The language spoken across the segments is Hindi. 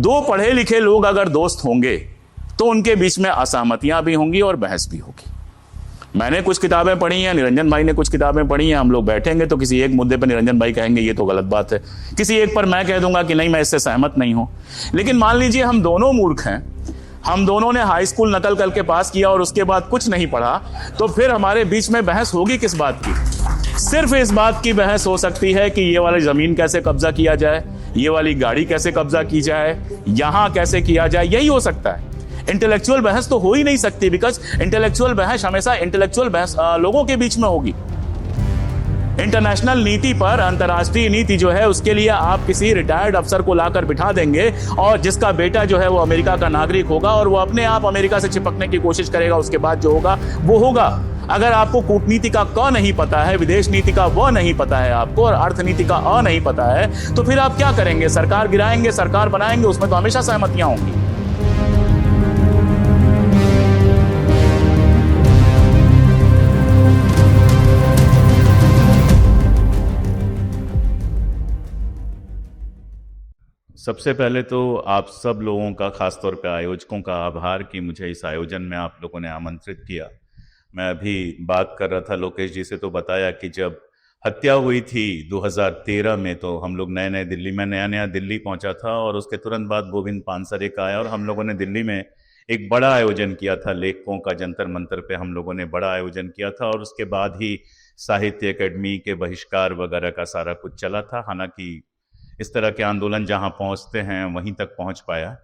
दो पढ़े लिखे लोग अगर दोस्त होंगे तो उनके बीच में असहमतियां भी होंगी और बहस भी होगी। मैंने कुछ किताबें पढ़ी हैं, निरंजन भाई ने कुछ किताबें पढ़ी हैं। हम लोग बैठेंगे तो किसी एक मुद्दे पर निरंजन भाई कहेंगे ये तो गलत बात है, किसी एक पर मैं कह दूंगा कि नहीं मैं इससे सहमत नहीं हूं। लेकिन मान लीजिए हम दोनों मूर्ख हैं, हम दोनों ने हाई स्कूल नकल करके पास किया और उसके बाद कुछ नहीं पढ़ा, तो फिर हमारे बीच में बहस होगी किस बात की? सिर्फ इस बात की बहस हो सकती है कि ये वाली जमीन कैसे कब्जा किया जाए, ये वाली गाड़ी कैसे कब्जा की जाए, यहां कैसे किया जाए, यही हो सकता है। इंटेलेक्चुअल बहस तो हो ही नहीं सकती, बिकॉज इंटेलेक्चुअल बहस हमेशा इंटेलेक्चुअल बहस लोगों के बीच में होगी। इंटरनेशनल नीति पर, अंतर्राष्ट्रीय नीति जो है उसके लिए आप किसी रिटायर्ड अफसर को लाकर बिठा देंगे और जिसका बेटा जो है वो अमेरिका का नागरिक होगा और वो अपने आप अमेरिका से चिपकने की कोशिश करेगा, उसके बाद जो होगा वो होगा। अगर आपको कूटनीति का क नहीं पता है, विदेश नीति का व नहीं पता है आपको, और अर्थनीति का अ नहीं पता है, तो फिर आप क्या करेंगे? सरकार गिराएंगे, सरकार बनाएंगे, उसमें तो हमेशा सहमतियां होंगी। सबसे पहले तो आप सब लोगों का, खासतौर पे आयोजकों का आभार कि मुझे इस आयोजन में आप लोगों ने आमंत्रित किया। मैं अभी बात कर रहा था लोकेश जी से, तो बताया कि जब हत्या हुई थी 2013 में, तो हम लोग नए नए दिल्ली में, नया दिल्ली पहुंचा था और उसके तुरंत बाद गोविंद पानसरे का आया और हम लोगों ने दिल्ली में एक बड़ा आयोजन किया था। लेखकों का जंतर मंतर पे हम लोगों ने बड़ा आयोजन किया था और उसके बाद ही साहित्य अकेडमी के बहिष्कार वगैरह का सारा कुछ चला था। हालांकि इस तरह के आंदोलन जहां पहुंचते हैं वहीं तक पहुंच पाया।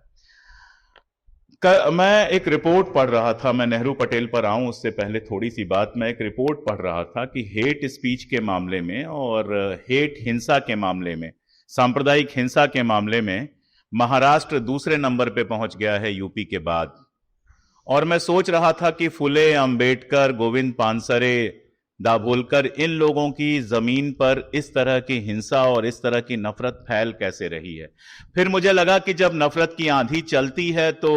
मैं एक रिपोर्ट पढ़ रहा था, मैं नेहरू पटेल पर आऊं उससे पहले थोड़ी सी बात, मैं एक रिपोर्ट पढ़ रहा था कि हेट स्पीच के मामले में और हेट हिंसा के मामले में, सांप्रदायिक हिंसा के मामले में महाराष्ट्र दूसरे नंबर पे पहुंच गया है यूपी के बाद। और मैं सोच रहा था कि फुले, अंबेडकर, गोविंद पानसरे, दाभोलकर, इन लोगों की जमीन पर इस तरह की हिंसा और इस तरह की नफरत फैल कैसे रही है। फिर मुझे लगा कि जब नफरत की आंधी चलती है तो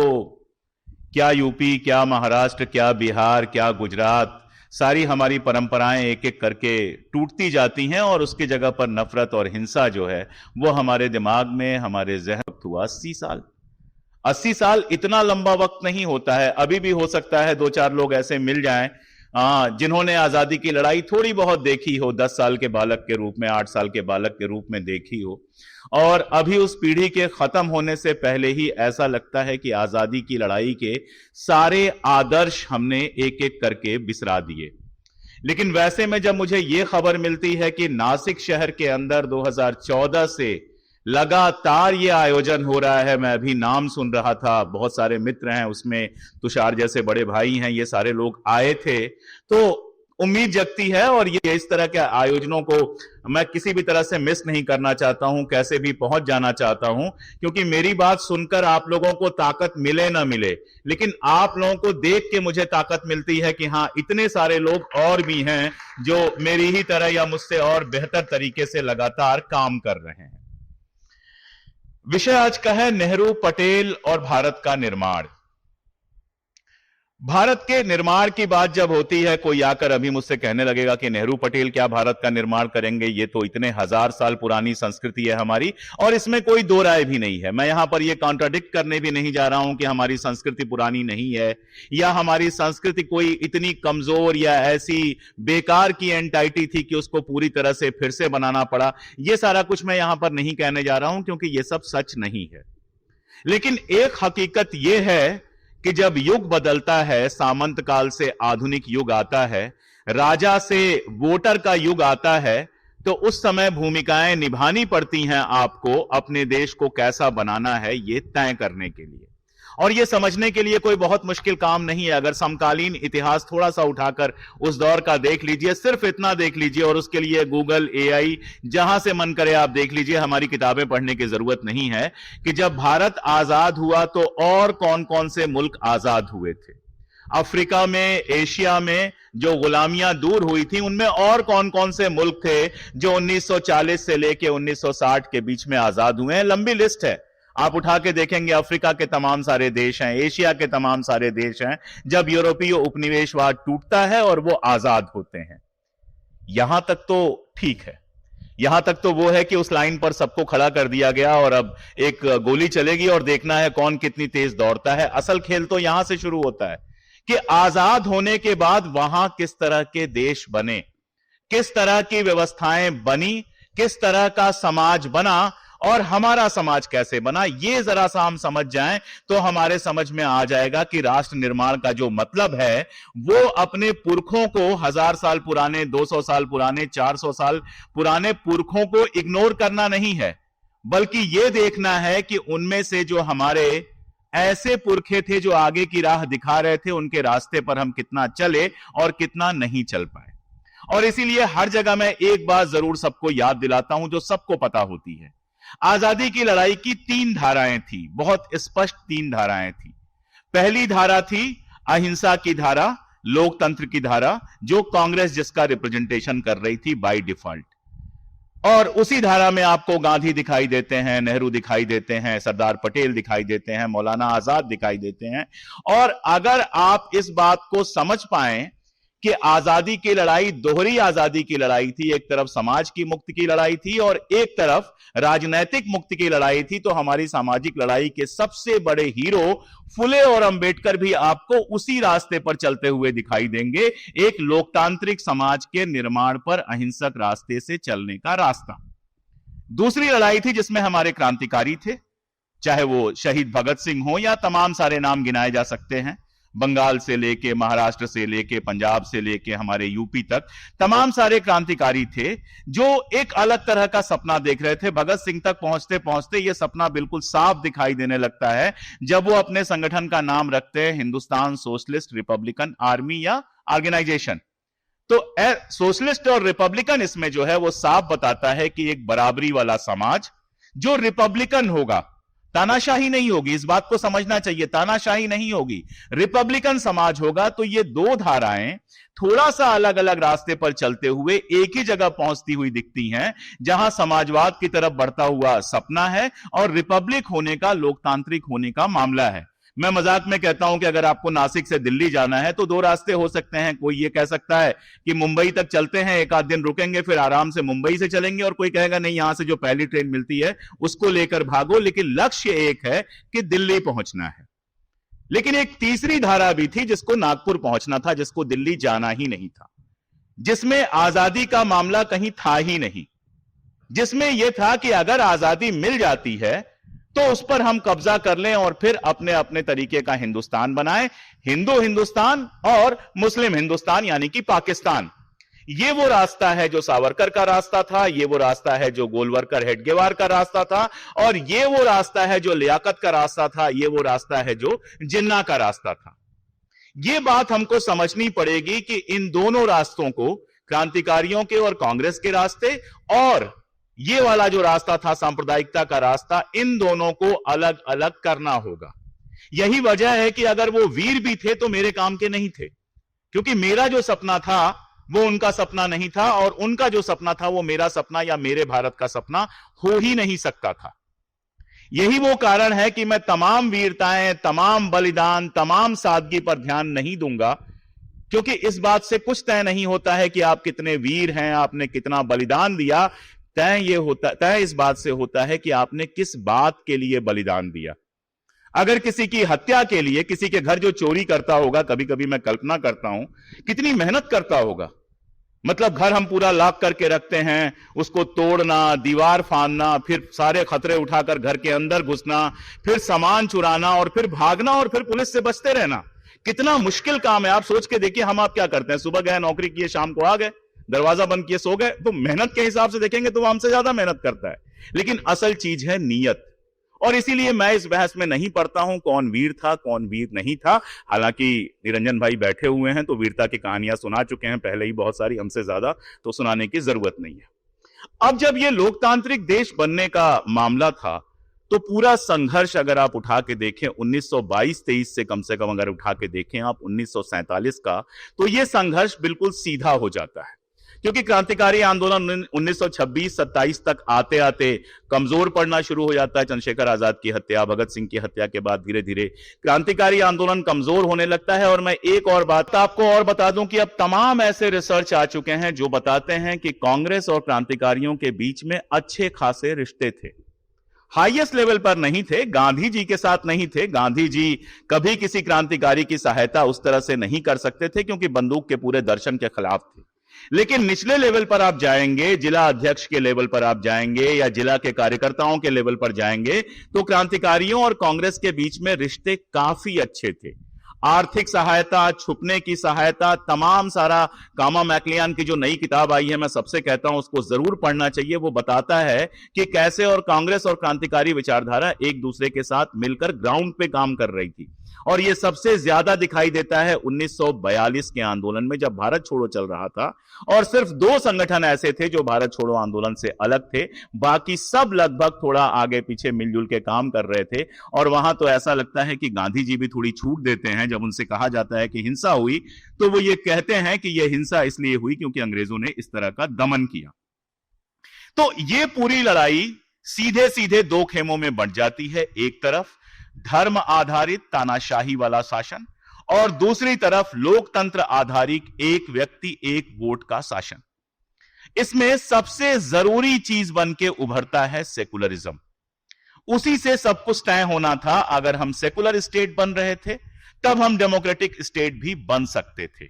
क्या यूपी, क्या महाराष्ट्र, क्या बिहार, क्या गुजरात, सारी हमारी परंपराएं एक एक करके टूटती जाती हैं और उसकी जगह पर नफरत और हिंसा जो है वो हमारे दिमाग में, हमारे ज़हन हुआ 80 साल इतना लंबा वक्त नहीं होता है। अभी भी हो सकता है 2-4 लोग ऐसे मिल जाएं जिन्होंने आजादी की लड़ाई थोड़ी बहुत देखी हो, 10 साल के बालक के रूप में, 8 साल के बालक के रूप में देखी हो, और अभी उस पीढ़ी के खत्म होने से पहले ही ऐसा लगता है कि आजादी की लड़ाई के सारे आदर्श हमने एक एक करके बिसरा दिए। लेकिन वैसे में जब मुझे यह खबर मिलती है कि नासिक शहर के अंदर 2014 से लगातार ये आयोजन हो रहा है, मैं अभी नाम सुन रहा था, बहुत सारे मित्र हैं उसमें, तुषार जैसे बड़े भाई हैं, ये सारे लोग आए थे, तो उम्मीद जगती है। और ये इस तरह के आयोजनों को मैं किसी भी तरह से मिस नहीं करना चाहता हूं, कैसे भी पहुंच जाना चाहता हूं, क्योंकि मेरी बात सुनकर आप लोगों को ताकत मिले ना मिले, लेकिन आप लोगों को देख के मुझे ताकत मिलती है कि हां, इतने सारे लोग और भी हैं जो मेरी ही तरह या मुझसे और बेहतर तरीके से लगातार काम कर रहे हैं। विषय आज का है नेहरू, पटेल और भारत का निर्माण। भारत के निर्माण की बात जब होती है, कोई आकर अभी मुझसे कहने लगेगा कि नेहरू पटेल क्या भारत का निर्माण करेंगे, ये तो इतने 1000 साल पुरानी संस्कृति है हमारी, और इसमें कोई दो राय भी नहीं है। मैं यहां पर यह कॉन्ट्राडिक्ट करने भी नहीं जा रहा हूं कि हमारी संस्कृति पुरानी नहीं है या हमारी संस्कृति कोई इतनी कमजोर या ऐसी बेकार की एंटाइटी थी कि उसको पूरी तरह से फिर से बनाना पड़ा। यह सारा कुछ मैं यहां पर नहीं कहने जा रहा हूं, क्योंकि यह सब सच नहीं है। लेकिन एक हकीकत यह है कि जब युग बदलता है, सामंत काल से आधुनिक युग आता है, राजा से वोटर का युग आता है, तो उस समय भूमिकाएं निभानी पड़ती हैं आपको अपने देश को कैसा बनाना है ये तय करने के लिए। और ये समझने के लिए कोई बहुत मुश्किल काम नहीं है। अगर समकालीन इतिहास थोड़ा सा उठाकर उस दौर का देख लीजिए, सिर्फ इतना देख लीजिए, और उसके लिए गूगल, एआई, जहां से मन करे आप देख लीजिए, हमारी किताबें पढ़ने की जरूरत नहीं है कि जब भारत आजाद हुआ तो और कौन कौन से मुल्क आजाद हुए थे। अफ्रीका में, एशिया में जो गुलामियां दूर हुई थी, उनमें और कौन कौन से मुल्क थे जो 1940 से लेकर 1960 के बीच में आजाद हुए हैं। लंबी लिस्ट है, आप उठा के देखेंगे। अफ्रीका के तमाम सारे देश हैं, एशिया के तमाम सारे देश हैं, जब यूरोपीय उपनिवेशवाद टूटता है और वो आजाद होते हैं। यहां तक तो ठीक है, यहां तक तो वो है कि उस लाइन पर सबको खड़ा कर दिया गया और अब एक गोली चलेगी और देखना है कौन कितनी तेज दौड़ता है। असल खेल तो यहां से शुरू होता है कि आजाद होने के बाद वहां किस तरह के देश बने, किस तरह की व्यवस्थाएं बनी, किस तरह का समाज बना और हमारा समाज कैसे बना। ये जरा सा हम समझ जाएं तो हमारे समझ में आ जाएगा कि राष्ट्र निर्माण का जो मतलब है वो अपने पुरखों को 1000 साल पुराने, 200 साल पुराने, 400 साल पुराने पुरखों को इग्नोर करना नहीं है, बल्कि यह देखना है कि उनमें से जो हमारे ऐसे पुरखे थे जो आगे की राह दिखा रहे थे, उनके रास्ते पर हम कितना चले और कितना नहीं चल पाए। और इसीलिए हर जगह मैं एक बात जरूर सबको याद दिलाता हूं जो सबको पता होती है। आजादी की लड़ाई की 3 धाराएं थी, बहुत स्पष्ट 3 धाराएं थी। पहली धारा थी अहिंसा की धारा, लोकतंत्र की धारा, जो कांग्रेस जिसका रिप्रेजेंटेशन कर रही थी बाय डिफॉल्ट। और उसी धारा में आपको गांधी दिखाई देते हैं, नेहरू दिखाई देते हैं, सरदार पटेल दिखाई देते हैं, मौलाना आजाद दिखाई देते हैं। और अगर आप इस बात को समझ पाएं कि आजादी की लड़ाई दोहरी आजादी की लड़ाई थी, एक तरफ समाज की मुक्ति की लड़ाई थी और एक तरफ राजनैतिक मुक्ति की लड़ाई थी, तो हमारी सामाजिक लड़ाई के सबसे बड़े हीरो फुले और अंबेडकर भी आपको उसी रास्ते पर चलते हुए दिखाई देंगे, एक लोकतांत्रिक समाज के निर्माण पर अहिंसक रास्ते से चलने का रास्ता। दूसरी लड़ाई थी जिसमें हमारे क्रांतिकारी थे, चाहे वो शहीद भगत सिंह हो या तमाम सारे नाम गिनाए जा सकते हैं, बंगाल से लेके, महाराष्ट्र से लेके, पंजाब से लेके हमारे यूपी तक तमाम सारे क्रांतिकारी थे जो एक अलग तरह का सपना देख रहे थे। भगत सिंह तक पहुंचते पहुंचते यह सपना बिल्कुल साफ दिखाई देने लगता है जब वो अपने संगठन का नाम रखते हैं हिंदुस्तान सोशलिस्ट रिपब्लिकन आर्मी या ऑर्गेनाइजेशन। तो सोशलिस्ट और रिपब्लिकन इसमें जो है वो साफ बताता है कि एक बराबरी वाला समाज जो रिपब्लिकन होगा, तानाशाही नहीं होगी, इस बात को समझना चाहिए, तानाशाही नहीं होगी, रिपब्लिकन समाज होगा। तो ये 2 धाराएं थोड़ा सा अलग अलग रास्ते पर चलते हुए एक ही जगह पहुंचती हुई दिखती हैं, जहां समाजवाद की तरफ बढ़ता हुआ सपना है और रिपब्लिक होने का, लोकतांत्रिक होने का मामला है। मैं मजाक में कहता हूं कि अगर आपको नासिक से दिल्ली जाना है तो 2 रास्ते हो सकते हैं। कोई ये कह सकता है कि मुंबई तक चलते हैं, एक आध दिन रुकेंगे, फिर आराम से मुंबई से चलेंगे, और कोई कहेगा नहीं, यहां से जो पहली ट्रेन मिलती है उसको लेकर भागो, लेकिन लक्ष्य एक है कि दिल्ली पहुंचना है। लेकिन एक तीसरी धारा भी थी जिसको नागपुर पहुंचना था, जिसको दिल्ली जाना ही नहीं था, जिसमें आजादी का मामला कहीं था ही नहीं, जिसमें यह था कि अगर आजादी मिल जाती है तो उस पर हम कब्जा कर लें और फिर अपने अपने तरीके का हिंदुस्तान बनाएं, हिंदू हिंदुस्तान और मुस्लिम हिंदुस्तान यानी कि पाकिस्तान। ये वो रास्ता है जो सावरकर का रास्ता था, ये वो रास्ता है जो गोलवरकर हेडगेवार का रास्ता था, और ये वो रास्ता है जो लियाकत का रास्ता था, ये वो रास्ता है जो जिन्ना का रास्ता था। ये बात हमको समझनी पड़ेगी कि इन दोनों रास्तों को, क्रांतिकारियों के और कांग्रेस के रास्ते और ये वाला जो रास्ता था सांप्रदायिकता का रास्ता, इन दोनों को अलग अलग करना होगा। यही वजह है कि अगर वो वीर भी थे तो मेरे काम के नहीं थे, क्योंकि मेरा जो सपना था वो उनका सपना नहीं था, और उनका जो सपना था वो मेरा सपना या मेरे भारत का सपना हो ही नहीं सकता था। यही वो कारण है कि मैं तमाम वीरताएं, तमाम बलिदान, तमाम सादगी पर ध्यान नहीं दूंगा, क्योंकि इस बात से कुछ तय नहीं होता है कि आप कितने वीर हैं, आपने कितना बलिदान दिया। तय इस बात से होता है कि आपने किस बात के लिए बलिदान दिया। अगर किसी की हत्या के लिए, किसी के घर जो चोरी करता होगा, कभी कभी मैं कल्पना करता हूं कितनी मेहनत करता होगा। मतलब घर हम पूरा लॉक करके रखते हैं, उसको तोड़ना, दीवार फाड़ना, फिर सारे खतरे उठाकर घर के अंदर घुसना, फिर सामान चुराना और फिर भागना और फिर पुलिस से बचते रहना, कितना मुश्किल काम है। आप सोच के देखिए, हम आप क्या करते हैं, सुबह गए नौकरी किए, शाम को आ गए, दरवाजा बंद किए, सो गए। तो मेहनत के हिसाब से देखेंगे तो वो हमसे ज्यादा मेहनत करता है, लेकिन असल चीज है नीयत। और इसीलिए मैं इस बहस में नहीं पड़ता हूं कौन वीर था, कौन वीर नहीं था। हालांकि निरंजन भाई बैठे हुए हैं तो वीरता की कहानियां सुना चुके हैं पहले ही बहुत सारी, हमसे ज्यादा तो सुनाने की जरूरत नहीं है। अब जब यह लोकतांत्रिक देश बनने का मामला था तो पूरा संघर्ष अगर आप उठा के देखें 1922-23 से कम अगर उठा के देखें आप 1947 का, तो यह संघर्ष बिल्कुल सीधा हो जाता है। क्योंकि क्रांतिकारी आंदोलन 1926-27 तक आते आते कमजोर पड़ना शुरू हो जाता है। चंद्रशेखर आजाद की हत्या, भगत सिंह की हत्या के बाद धीरे धीरे क्रांतिकारी आंदोलन कमजोर होने लगता है। और मैं एक और बात आपको और बता दूं कि अब तमाम ऐसे रिसर्च आ चुके हैं जो बताते हैं कि कांग्रेस और क्रांतिकारियों के बीच में अच्छे खासे रिश्ते थे। हाईएस्ट लेवल पर नहीं थे, गांधी जी के साथ नहीं थे। गांधी जी कभी किसी क्रांतिकारी की सहायता उस तरह से नहीं कर सकते थे क्योंकि बंदूक के पूरे दर्शन के खिलाफ थे। लेकिन निचले लेवल पर आप जाएंगे, जिला अध्यक्ष के लेवल पर आप जाएंगे या जिला के कार्यकर्ताओं के लेवल पर जाएंगे, तो क्रांतिकारियों और कांग्रेस के बीच में रिश्ते काफी अच्छे थे। आर्थिक सहायता, छुपने की सहायता, तमाम सारा। कामा मैक्लियान की जो नई किताब आई है, मैं सबसे कहता हूं उसको जरूर पढ़ना चाहिए। वो बताता है कि कैसे और कांग्रेस और क्रांतिकारी विचारधारा एक दूसरे के साथ मिलकर ग्राउंड पे काम कर रही थी। और यह सबसे ज्यादा दिखाई देता है 1942 के आंदोलन में, जब भारत छोड़ो चल रहा था और सिर्फ 2 संगठन ऐसे थे जो भारत छोड़ो आंदोलन से अलग थे, बाकी सब लगभग थोड़ा आगे पीछे मिलजुल के काम कर रहे थे। और वहां तो ऐसा लगता है कि गांधी जी भी थोड़ी छूट देते हैं। जब उनसे कहा जाता है कि हिंसा हुई, तो वो ये कहते हैं कि यह हिंसा इसलिए हुई क्योंकि अंग्रेजों ने इस तरह का दमन किया। तो यह पूरी लड़ाई सीधे सीधे 2 खेमों में बंट जाती है। एक तरफ धर्म आधारित तानाशाही वाला शासन और दूसरी तरफ लोकतंत्र आधारित एक व्यक्ति एक वोट का शासन। इसमें सबसे जरूरी चीज बन के उभरता है सेकुलरिज्म। उसी से सब कुछ तय होना था। अगर हम सेकुलर स्टेट बन रहे थे तब हम डेमोक्रेटिक स्टेट भी बन सकते थे।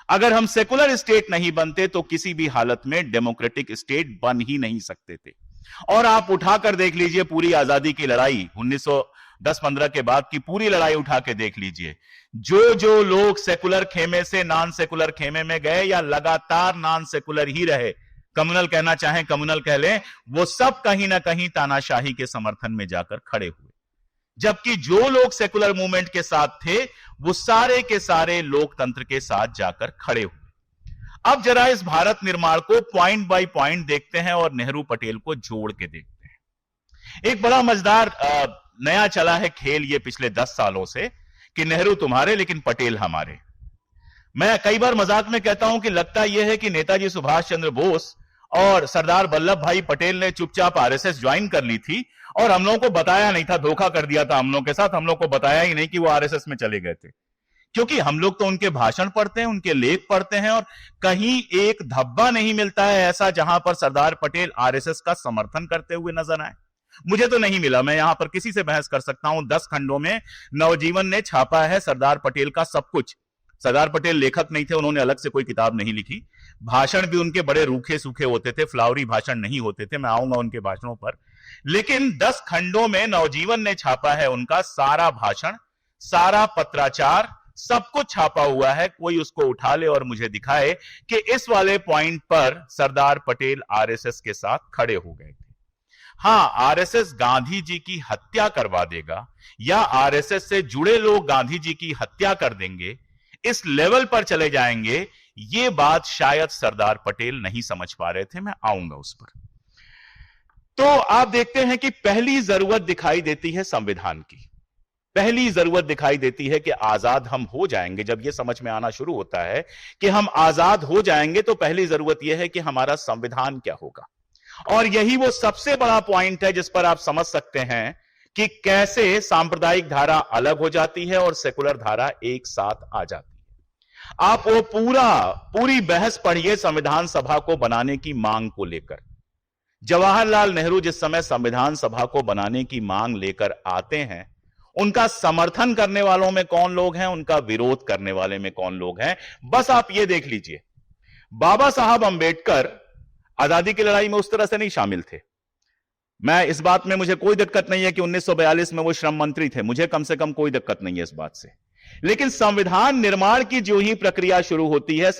अगर हम सेकुलर स्टेट नहीं बनते तो किसी भी हालत में डेमोक्रेटिक स्टेट बन ही नहीं सकते थे। और आप उठाकर देख लीजिए पूरी आजादी की लड़ाई 1910-15 के बाद की पूरी लड़ाई उठा के देख लीजिए। जो जो लोग सेकुलर खेमे से नॉन सेकुलर खेमे में गए या लगातार नॉन सेकुलर ही रहे, कम्युनल कहना चाहें कम्युनल कह लें, वो सब कहीं ना कहीं तानाशाही के समर्थन में जाकर खड़े हुए। जबकि जो लोग सेकुलर मूवमेंट के साथ थे वो सारे के सारे लोकतंत्र के साथ जाकर खड़े हुए। अब जरा इस भारत निर्माण को पॉइंट बाय पॉइंट देखते हैं और नेहरू पटेल को जोड़ के देखते हैं। एक बड़ा मजेदार नया चला है खेल ये पिछले 10 सालों से कि नेहरू तुम्हारे लेकिन पटेल हमारे। मैं कई बार मजाक में कहता हूं कि लगता यह है कि नेताजी सुभाष चंद्र बोस और सरदार वल्लभ भाई पटेल ने चुपचाप आरएसएस ज्वाइन कर ली थी और हम लोगों को बताया नहीं था, धोखा कर दिया था हम लोगों के साथ। हम लोग को बताया ही नहीं कि वो आरएसएस में चले गए थे, क्योंकि हम लोग तो उनके भाषण पढ़ते हैं, उनके लेख पढ़ते हैं और कहीं एक धब्बा नहीं मिलता है ऐसा जहां पर सरदार पटेल आरएसएस का समर्थन करते हुए नजर आए। मुझे तो नहीं मिला। मैं यहां पर किसी से बहस कर सकता हूं। 10 खंडों में नवजीवन ने छापा है सरदार पटेल का सब कुछ। सरदार पटेल लेखक नहीं थे, उन्होंने अलग से कोई किताब नहीं लिखी। भाषण भी उनके बड़े रूखे सूखे होते थे, फ्लावरी भाषण नहीं होते थे। मैं आऊंगा उनके भाषणों पर। लेकिन 10 खंडों में नवजीवन ने छापा है उनका सारा भाषण, सारा पत्राचार, सब कुछ छापा हुआ है। कोई उसको उठा ले और मुझे दिखाए कि इस वाले पॉइंट पर सरदार पटेल आरएसएस के साथ खड़े हो गए थे। हां, आरएसएस गांधी जी की हत्या करवा देगा या आरएसएस से जुड़े लोग गांधी जी की हत्या कर देंगे, इस लेवल पर चले जाएंगे, ये बात शायद सरदार पटेल नहीं समझ पा रहे थे। मैं आऊंगा उस पर। तो आप देखते हैं कि पहली जरूरत दिखाई देती है संविधान की। पहली जरूरत दिखाई देती है कि आजाद हम हो जाएंगे। जब यह समझ में आना शुरू होता है कि हम आजाद हो जाएंगे तो पहली जरूरत यह है कि हमारा संविधान क्या होगा। और यही वो सबसे बड़ा पॉइंट है जिस पर आप समझ सकते हैं कि कैसे सांप्रदायिक धारा अलग हो जाती है और सेकुलर धारा एक साथ आ जाती है। आप वो पूरी बहस पढ़िए संविधान सभा को बनाने की मांग को लेकर। जवाहरलाल नेहरू जिस समय संविधान सभा को बनाने की मांग लेकर आते हैं, उनका समर्थन करने वालों में कौन लोग हैं, उनका विरोध करने वाले में कौन लोग हैं, बस आप ये देख लीजिए। बाबा साहब अंबेडकर आजादी की लड़ाई में उस तरह से नहीं शामिल थे। मैं इस बात में मुझे कोई दिक्कत नहीं है कि 1942 में वो श्रम मंत्री थे, मुझे कम से कम कोई दिक्कत नहीं है इस बात से। लेकिन संविधान निर्माण की जो ही प्रक्रिया शुरू होती है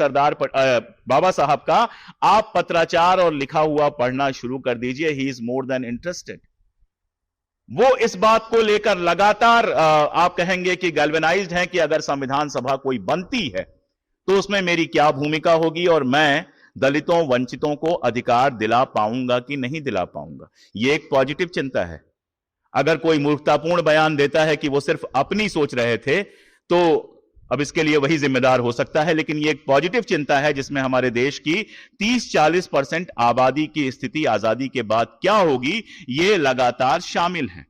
बाबा साहब का, आप पत्राचार और लिखा हुआ पढ़ना शुरू कर दीजिए। He is more than interested. वो इस बात को लेकर लगातार आप कहेंगे कि गैल्वेनाइज्ड है कि अगर संविधान सभा कोई बनती है तो उसमें मेरी क्या भूमिका होगी और मैं दलितों वंचितों को अधिकार दिला पाऊंगा कि नहीं दिला पाऊंगा। यह एक पॉजिटिव चिंता है। अगर कोई मूर्खतापूर्ण बयान देता है कि वो सिर्फ अपनी सोच रहे थे तो अब इसके लिए वही जिम्मेदार हो सकता है, लेकिन ये एक पॉजिटिव चिंता है जिसमें हमारे देश की 30-40% आबादी की स्थिति आजादी के बाद क्या होगी ये लगातार शामिल है।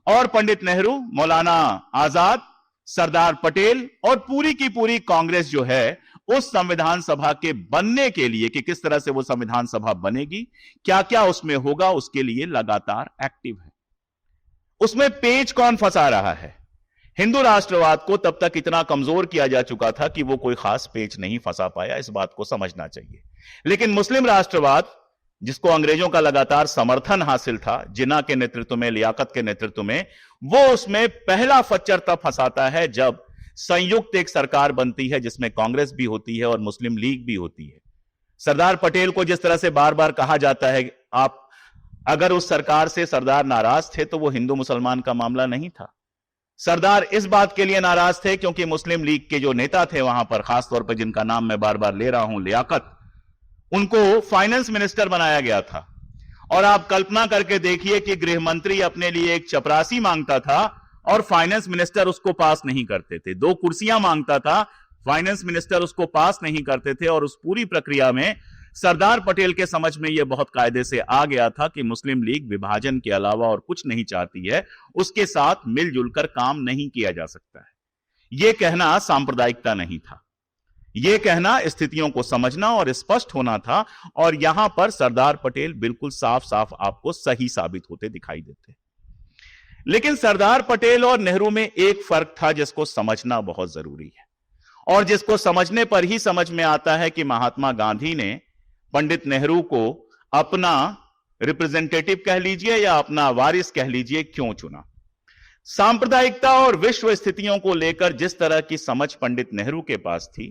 और पंडित नेहरू, मौलाना आजाद, सरदार पटेल और पूरी की पूरी कांग्रेस जो है उस संविधान सभा के बनने के लिए कि किस तरह से वो संविधान सभा बनेगी, क्या क्या उसमें होगा, उसके लिए लगातार एक्टिव है। उसमें पेच कौन फंसा रहा है? हिंदू राष्ट्रवाद को तब तक इतना कमजोर किया जा चुका था कि वो कोई खास पेच नहीं फंसा पाया, इस बात को समझना चाहिए। लेकिन मुस्लिम राष्ट्रवाद, जिसको अंग्रेजों का लगातार समर्थन हासिल था, जिन्ना के नेतृत्व में, लियाकत के नेतृत्व में, वो उसमें पहला फच्चर तब फंसाता है जब संयुक्त एक सरकार बनती है जिसमें कांग्रेस भी होती है और मुस्लिम लीग भी होती है। सरदार पटेल को जिस तरह से बार बार कहा जाता है, आप अगर उस सरकार से सरदार नाराज थे तो वो हिंदू मुसलमान का मामला नहीं था। सरदार इस बात के लिए नाराज थे क्योंकि मुस्लिम लीग के जो नेता थे वहां पर, खासतौर पर जिनका नाम मैं बार बार ले रहा हूं, लियाकत, उनको फाइनेंस मिनिस्टर बनाया गया था। और आप कल्पना करके देखिए कि गृह मंत्री अपने लिए एक चपरासी मांगता था और फाइनेंस मिनिस्टर उसको पास नहीं करते थे। 2 कुर्सियां मांगता था, फाइनेंस मिनिस्टर उसको पास नहीं करते थे। और उस पूरी प्रक्रिया में सरदार पटेल के समझ में यह बहुत कायदे से आ गया था कि मुस्लिम लीग विभाजन के अलावा और कुछ नहीं चाहती है, उसके साथ मिलजुल कर काम नहीं किया जा सकता है। यह कहना सांप्रदायिकता नहीं था, यह कहना स्थितियों को समझना और स्पष्ट होना था। और यहां पर सरदार पटेल बिल्कुल साफ साफ आपको सही साबित होते दिखाई देते। लेकिन सरदार पटेल और नेहरू में एक फर्क था जिसको समझना बहुत जरूरी है और जिसको समझने पर ही समझ में आता है कि महात्मा गांधी ने पंडित नेहरू को अपना रिप्रेजेंटेटिव कह लीजिए या अपना वारिस कह लीजिए, क्यों चुना। सांप्रदायिकता और विश्व स्थितियों को लेकर जिस तरह की समझ पंडित नेहरू के पास थी,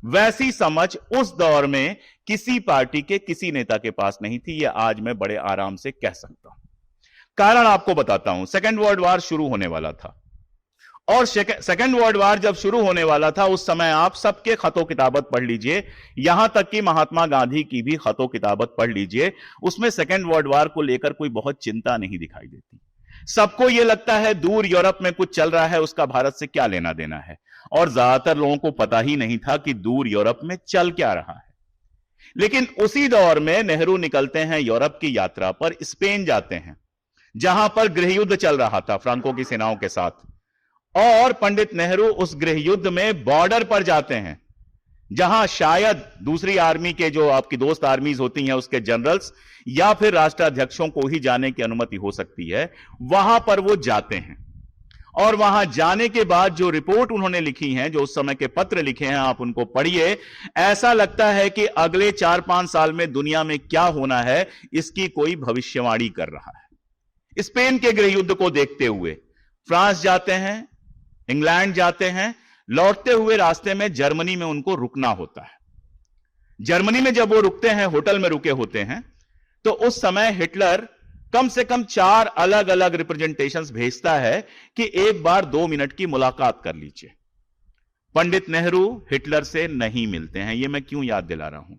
वैसी समझ उस दौर में किसी पार्टी के किसी नेता के पास नहीं थी। यह आज मैं बड़े आराम से कह सकता हूं। कारण आपको बताता हूं। सेकेंड वर्ल्ड वॉर शुरू होने वाला था और सेकेंड वर्ल्ड वॉर जब शुरू होने वाला था उस समय आप सबके खतो किताबत पढ़ लीजिए, यहां तक कि महात्मा गांधी की भी खतो किताबत पढ़ लीजिए, उसमें सेकेंड वर्ल्ड वॉर को लेकर कोई बहुत चिंता नहीं दिखाई देती। सबको यह लगता है दूर यूरोप में कुछ चल रहा है, उसका भारत से क्या लेना देना है। और ज्यादातर लोगों को पता ही नहीं था कि दूर यूरोप में चल क्या रहा है। लेकिन उसी दौर में नेहरू निकलते हैं यूरोप की यात्रा पर, स्पेन जाते हैं जहां पर गृहयुद्ध चल रहा था फ्रांको की सेनाओं के साथ। और पंडित नेहरू उस गृहयुद्ध में बॉर्डर पर जाते हैं जहां शायद दूसरी आर्मी के, जो आपकी दोस्त आर्मीज होती हैं, उसके जनरल्स या फिर राष्ट्राध्यक्षों को ही जाने की अनुमति हो सकती है, वहां पर वो जाते हैं। और वहां जाने के बाद जो रिपोर्ट उन्होंने लिखी है, जो उस समय के पत्र लिखे हैं, आप उनको पढ़िए। ऐसा लगता है कि अगले 4-5 साल में दुनिया में क्या होना है इसकी कोई भविष्यवाणी कर रहा है। स्पेन के गृहयुद्ध को देखते हुए फ्रांस जाते हैं, इंग्लैंड जाते हैं, लौटते हुए रास्ते में जर्मनी में उनको रुकना होता है। जर्मनी में जब वो रुकते हैं, होटल में रुके होते हैं, तो उस समय हिटलर कम से कम 4 अलग अलग रिप्रेजेंटेशंस भेजता है कि एक बार 2 मिनट की मुलाकात कर लीजिए। पंडित नेहरू हिटलर से नहीं मिलते हैं। यह मैं क्यों याद दिला रहा हूं?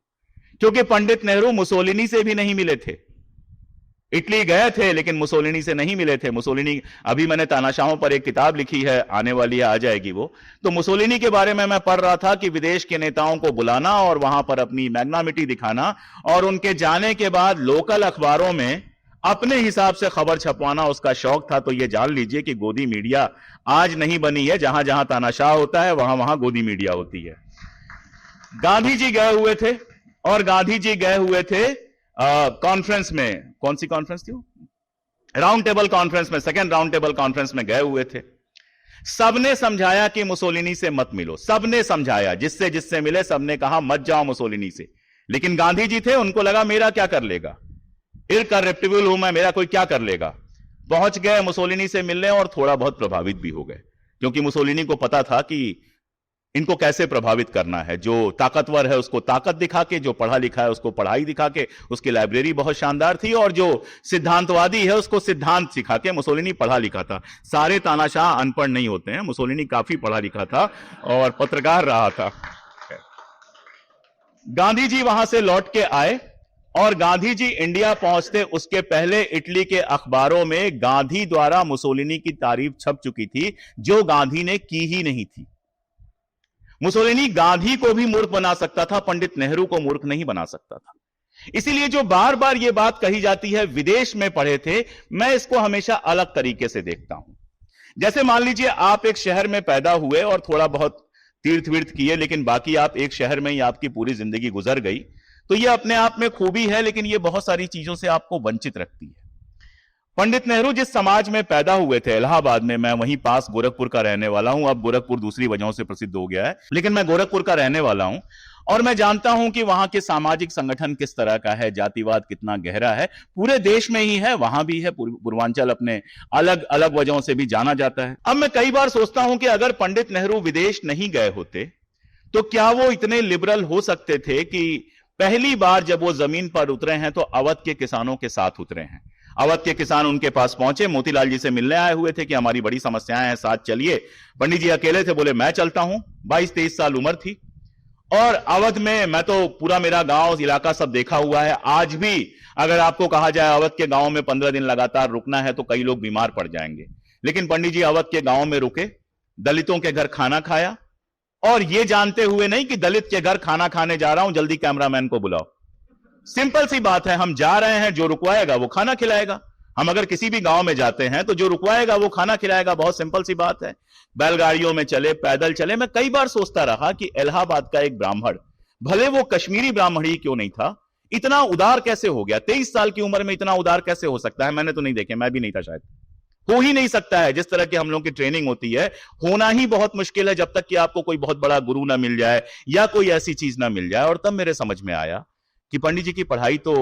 क्योंकि पंडित नेहरू मुसोलिनी से भी नहीं मिले थे। इटली गए थे लेकिन मुसोलिनी से नहीं मिले थे। मुसोलिनी, अभी मैंने तानाशाहों पर एक किताब लिखी है, आने वाली है, आ जाएगी वो। तो मुसोलिनी के बारे में मैं पढ़ रहा था कि विदेश के नेताओं को बुलाना और वहां पर अपनी मैग्नामिटी दिखाना और उनके जाने के बाद लोकल अखबारों में अपने हिसाब से खबर छपवाना उसका शौक था। तो यह जान लीजिए कि गोदी मीडिया आज नहीं बनी है। जहां जहां तानाशाह होता है वहां वहां गोदी मीडिया होती है। गांधी जी गए हुए थे और गांधी जी गए हुए थे कॉन्फ्रेंस में। कौन सी कॉन्फ्रेंस थी वो? राउंड टेबल कॉन्फ्रेंस में, सेकेंड राउंड टेबल कॉन्फ्रेंस में गए हुए थे। सबने समझाया कि मुसोलिनी से मत मिलो, सबने समझाया, जिससे जिससे मिले सबने कहा मत जाओ मुसोलिनी से। लेकिन गांधी जी थे, उनको लगा मेरा क्या कर लेगा, इरकरप्टिबल हूं मैं, मेरा कोई क्या कर लेगा। पहुंच गए मुसोलिनी से मिलने और थोड़ा बहुत प्रभावित भी हो गए, क्योंकि मुसोलिनी को पता था कि इनको कैसे प्रभावित करना है। जो ताकतवर है उसको ताकत दिखा के, जो पढ़ा लिखा है उसको पढ़ाई दिखा के, उसकी लाइब्रेरी बहुत शानदार थी, और जो सिद्धांतवादी है उसको सिद्धांत सिखा के। मुसोलिनी पढ़ा लिखा था, सारे तानाशाह अनपढ़ नहीं होते हैं, मुसोलिनी काफी पढ़ा लिखा था और पत्रकार रहा था। गांधी जी वहां से लौट के आए और गांधी जी इंडिया पहुंचते उसके पहले इटली के अखबारों में गांधी द्वारा मुसोलिनी की तारीफ छप चुकी थी, जो गांधी ने की ही नहीं थी। मुसोलिनी गांधी को भी मूर्ख बना सकता था, पंडित नेहरू को मूर्ख नहीं बना सकता था। इसीलिए जो बार बार यह बात कही जाती है विदेश में पढ़े थे, मैं इसको हमेशा अलग तरीके से देखता हूं। जैसे मान लीजिए आप एक शहर में पैदा हुए और थोड़ा बहुत तीर्थ वीर्थ किए, लेकिन बाकी आप एक शहर में ही आपकी पूरी जिंदगी गुजर गई, तो यह अपने आप में खूबी है, लेकिन यह बहुत सारी चीजों से आपको वंचित रखती है। पंडित नेहरू जिस समाज में पैदा हुए थे, इलाहाबाद में, मैं वहीं पास गोरखपुर का रहने वाला हूं। अब गोरखपुर दूसरी वजहों से प्रसिद्ध हो गया है, लेकिन मैं गोरखपुर का रहने वाला हूं और मैं जानता हूं कि वहां के सामाजिक संगठन किस तरह का है, जातिवाद कितना गहरा है। पूरे देश में ही है, वहां भी है, पूर्वांचल अपने अलग अलग वजहों से भी जाना जाता है। अब मैं कई बार सोचता हूं कि अगर पंडित नेहरू विदेश नहीं गए होते तो क्या वो इतने लिबरल हो सकते थे कि पहली बार जब वो जमीन पर उतरे हैं तो अवध के किसानों के साथ उतरे हैं। अवध के किसान उनके पास पहुंचे, मोतीलाल जी से मिलने आए हुए थे कि हमारी बड़ी समस्याएं हैं, साथ चलिए। पंडित जी अकेले थे, बोले मैं चलता हूं। 22-23 साल उम्र थी और अवध में मैं तो पूरा मेरा गांव इलाका सब देखा हुआ है। आज भी अगर आपको कहा जाए अवध के गांव में 15 दिन लगातार रुकना है तो कई लोग बीमार पड़ जाएंगे, लेकिन पंडित जी अवध के गांव में रुके, दलितों के घर खाना खाया, और यह जानते हुए नहीं कि दलित के घर खाना खाने जा रहा हूं, जल्दी कैमरामैन को बुलाओ। सिंपल सी बात है, हम जा रहे हैं, जो रुकवाएगा वो खाना खिलाएगा। हम अगर किसी भी गांव में जाते हैं तो जो रुकवाएगा वो खाना खिलाएगा, बहुत सिंपल सी बात है। बैलगाड़ियों में चले, पैदल चले। मैं कई बार सोचता रहा कि इलाहाबाद का एक ब्राह्मण, भले वो कश्मीरी ब्राह्मण ही क्यों नहीं था, इतना उदार कैसे हो गया? 23 साल की उम्र में इतना उदार कैसे हो सकता है? मैंने तो नहीं देखे, मैं भी नहीं था शायद। हो ही नहीं सकता है। जिस तरह की हम लोगों की ट्रेनिंग होती है, होना ही बहुत मुश्किल है जब तक कि आपको कोई बहुत बड़ा गुरु ना मिल जाए या कोई ऐसी चीज ना मिल जाए। और तब मेरे समझ में आया कि पंडित जी की पढ़ाई तो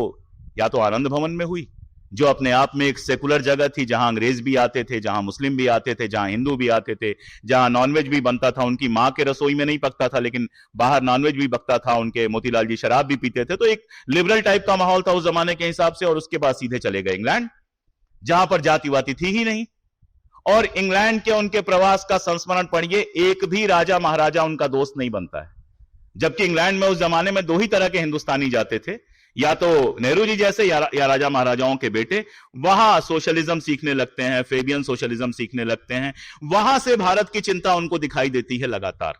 या तो आनंद भवन में हुई, जो अपने आप में एक सेकुलर जगह थी, जहां अंग्रेज भी आते थे, जहां मुस्लिम भी आते थे, जहां हिंदू भी आते थे, जहां नॉनवेज भी बनता था। उनकी मां के रसोई में नहीं पकता था, लेकिन बाहर नॉनवेज भी पकता था। उनके मोतीलाल जी शराब भी पीते थे। तो एक लिबरल टाइप का माहौल था उस जमाने के हिसाब से। और उसके बाद सीधे चले गए इंग्लैंड, जहां पर जातिवादी थी ही नहीं। और इंग्लैंड के उनके प्रवास का संस्मरण पढ़िए, एक भी राजा महाराजा उनका दोस्त नहीं बनता है। जबकि इंग्लैंड में उस जमाने में दो ही तरह के हिंदुस्तानी जाते थे, या तो नेहरू जी जैसे या राजा महाराजाओं के बेटे। वहां सोशलिज्म सीखने लगते हैं, फेबियन सोशलिज्म सीखने लगते हैं। वहां से भारत की चिंता उनको दिखाई देती है लगातार।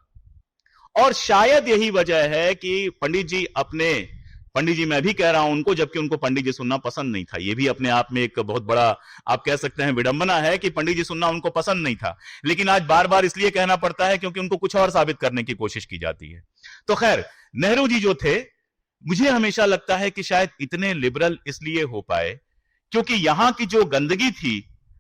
और शायद यही वजह है कि पंडित जी मैं भी कह रहा हूं उनको, जबकि उनको पंडित जी सुनना पसंद नहीं था। यह भी अपने आप में एक बहुत बड़ा, आप कह सकते हैं, विडंबना है कि पंडित जी सुनना उनको पसंद नहीं था। लेकिन आज बार बार इसलिए कहना पड़ता है क्योंकि उनको कुछ और साबित करने की कोशिश की जाती है। तो खैर, नेहरू जी जो थे, मुझे हमेशा लगता है कि शायद इतने लिबरल इसलिए हो पाए क्योंकि यहां की जो गंदगी थी,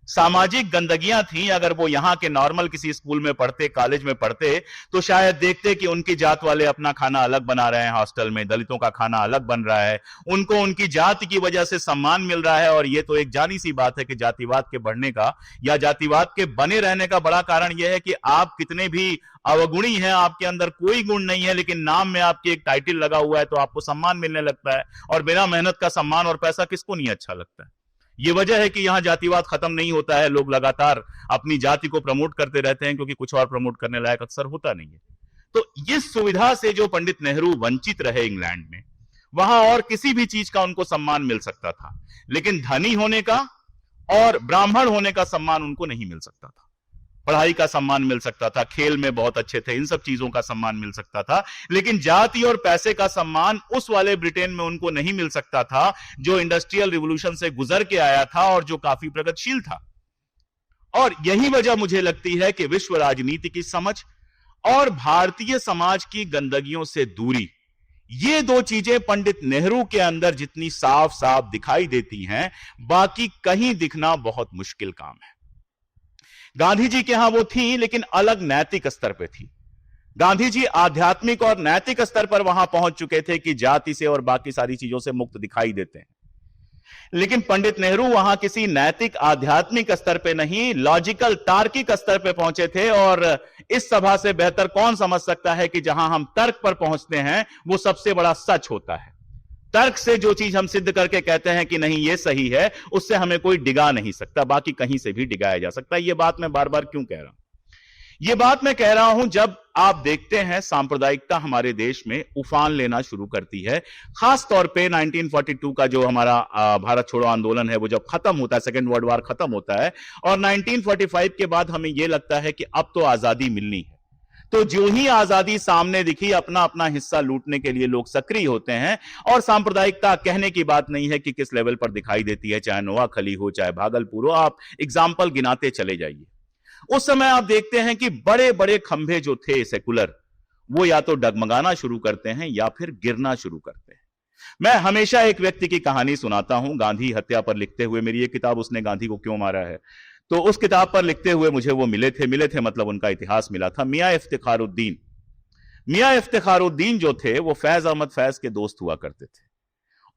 सामाजिक गंदगियां थी, अगर वो यहां के नॉर्मल किसी स्कूल में पढ़ते, कॉलेज में पढ़ते, तो शायद देखते कि उनकी जात वाले अपना खाना अलग बना रहे हैं हॉस्टल में, दलितों का खाना अलग बन रहा है, उनको उनकी जाति की वजह से सम्मान मिल रहा है। और ये तो एक जानी सी बात है कि जातिवाद के बढ़ने का या जातिवाद के बने रहने का बड़ा कारण यह है कि आप कितने भी अवगुणी हैं, आपके अंदर कोई गुण नहीं है, लेकिन नाम में आपके एक टाइटल लगा हुआ है तो आपको सम्मान मिलने लगता है। और बिना मेहनत का सम्मान और पैसा किसको नहीं अच्छा लगता है? ये वजह है कि यहां जातिवाद खत्म नहीं होता है। लोग लगातार अपनी जाति को प्रमोट करते रहते हैं क्योंकि कुछ और प्रमोट करने लायक अक्सर होता नहीं है। तो इस सुविधा से जो पंडित नेहरू वंचित रहे इंग्लैंड में, वहां और किसी भी चीज का उनको सम्मान मिल सकता था, लेकिन धनी होने का और ब्राह्मण होने का सम्मान उनको नहीं मिल सकता था। पढ़ाई का सम्मान मिल सकता था, खेल में बहुत अच्छे थे, इन सब चीजों का सम्मान मिल सकता था, लेकिन जाति और पैसे का सम्मान उस वाले ब्रिटेन में उनको नहीं मिल सकता था जो इंडस्ट्रियल रिवॉल्यूशन से गुजर के आया था और जो काफी प्रगतिशील था। और यही वजह मुझे लगती है कि विश्व राजनीति की समझ और भारतीय समाज की गंदगियों से दूरी, ये दो चीजें पंडित नेहरू के अंदर जितनी साफ साफ दिखाई देती हैं, बाकी कहीं दिखना बहुत मुश्किल काम है। गांधी जी के यहां वो थी, लेकिन अलग नैतिक स्तर पे थी। गांधी जी आध्यात्मिक और नैतिक स्तर पर वहां पहुंच चुके थे कि जाति से और बाकी सारी चीजों से मुक्त दिखाई देते हैं। लेकिन पंडित नेहरू वहां किसी नैतिक आध्यात्मिक स्तर पे नहीं, लॉजिकल तार्किक स्तर पे पहुंचे थे। और इस सभा से बेहतर कौन समझ सकता है कि जहां हम तर्क पर पहुंचते हैं वो सबसे बड़ा सच होता है। तर्क से जो चीज हम सिद्ध करके कहते हैं कि नहीं ये सही है, उससे हमें कोई डिगा नहीं सकता, बाकी कहीं से भी डिगाया जा सकता है। ये बात मैं बार बार क्यों कह रहा हूं? ये बात मैं कह रहा हूं जब आप देखते हैं सांप्रदायिकता हमारे देश में उफान लेना शुरू करती है। खास तौर पे 1942 का जो हमारा भारत छोड़ो आंदोलन है, वो जब खत्म होता है, सेकेंड वर्ल्ड वॉर खत्म होता है और 1945 के बाद हमें यह लगता है कि अब तो आजादी मिलनी है। तो जो ही आजादी सामने दिखी, अपना अपना हिस्सा लूटने के लिए लोग सक्रिय होते हैं। और सांप्रदायिकता कहने की बात नहीं है कि किस लेवल पर दिखाई देती है, चाहे नोआखली हो, चाहे भागलपुर हो, आप एग्जाम्पल गिनाते चले जाइए। उस समय आप देखते हैं कि बड़े बड़े खंभे जो थे सेकुलर, वो या तो डगमगाना शुरू करते हैं या फिर गिरना शुरू करते हैं। मैं हमेशा एक व्यक्ति की कहानी सुनाता हूं, गांधी हत्या पर लिखते हुए। मेरी एक किताब, उसने गांधी को क्यों मारा है, तो उस किताब पर लिखते हुए मुझे वो मिले थे मतलब उनका इतिहास मिला था। मियां इफ्तिखारुद्दीन, मियां इफ्तिखारुद्दीन जो थे वो फैज अहमद फैज के दोस्त हुआ करते थे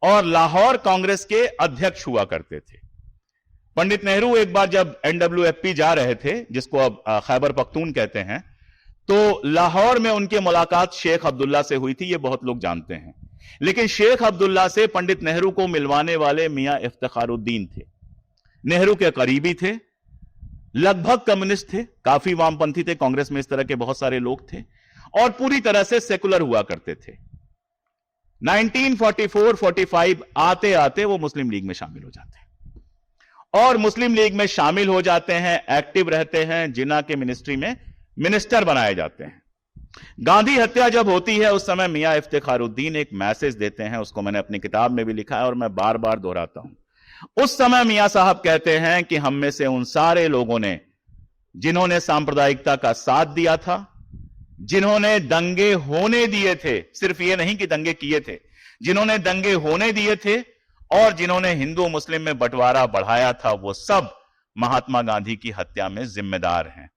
और लाहौर कांग्रेस के अध्यक्ष हुआ करते थे। पंडित नेहरू एक बार जब NWFP जा रहे थे, जिसको अब खैबर पख्तून कहते हैं, तो लाहौर में उनकी मुलाकात शेख अब्दुल्ला से हुई थी, ये बहुत लोग जानते हैं। लेकिन शेख अब्दुल्ला से पंडित नेहरू को मिलवाने वाले मियां इफ्तिखारुद्दीन थे। नेहरू के करीबी थे, लगभग कम्युनिस्ट थे, काफी वामपंथी थे, कांग्रेस में इस तरह के बहुत सारे लोग थे और पूरी तरह से सेकुलर हुआ करते थे। 1944-45 आते आते वो मुस्लिम लीग में शामिल हो जाते हैं और मुस्लिम लीग में शामिल हो जाते हैं, एक्टिव रहते हैं, जिन्ना के मिनिस्ट्री में मिनिस्टर बनाए जाते हैं। गांधी हत्या जब होती है उस समय मियां इफ्तिखारुद्दीन एक मैसेज देते हैं, उसको मैंने अपनी किताब में भी लिखा है और मैं बार बार दोहराता हूं। उस समय मियां साहब कहते हैं कि हम में से उन सारे लोगों ने जिन्होंने सांप्रदायिकता का साथ दिया था, जिन्होंने दंगे होने दिए थे, सिर्फ ये नहीं कि दंगे किए थे, जिन्होंने दंगे होने दिए थे और जिन्होंने हिंदू मुस्लिम में बंटवारा बढ़ाया था, वो सब महात्मा गांधी की हत्या में जिम्मेदार हैं।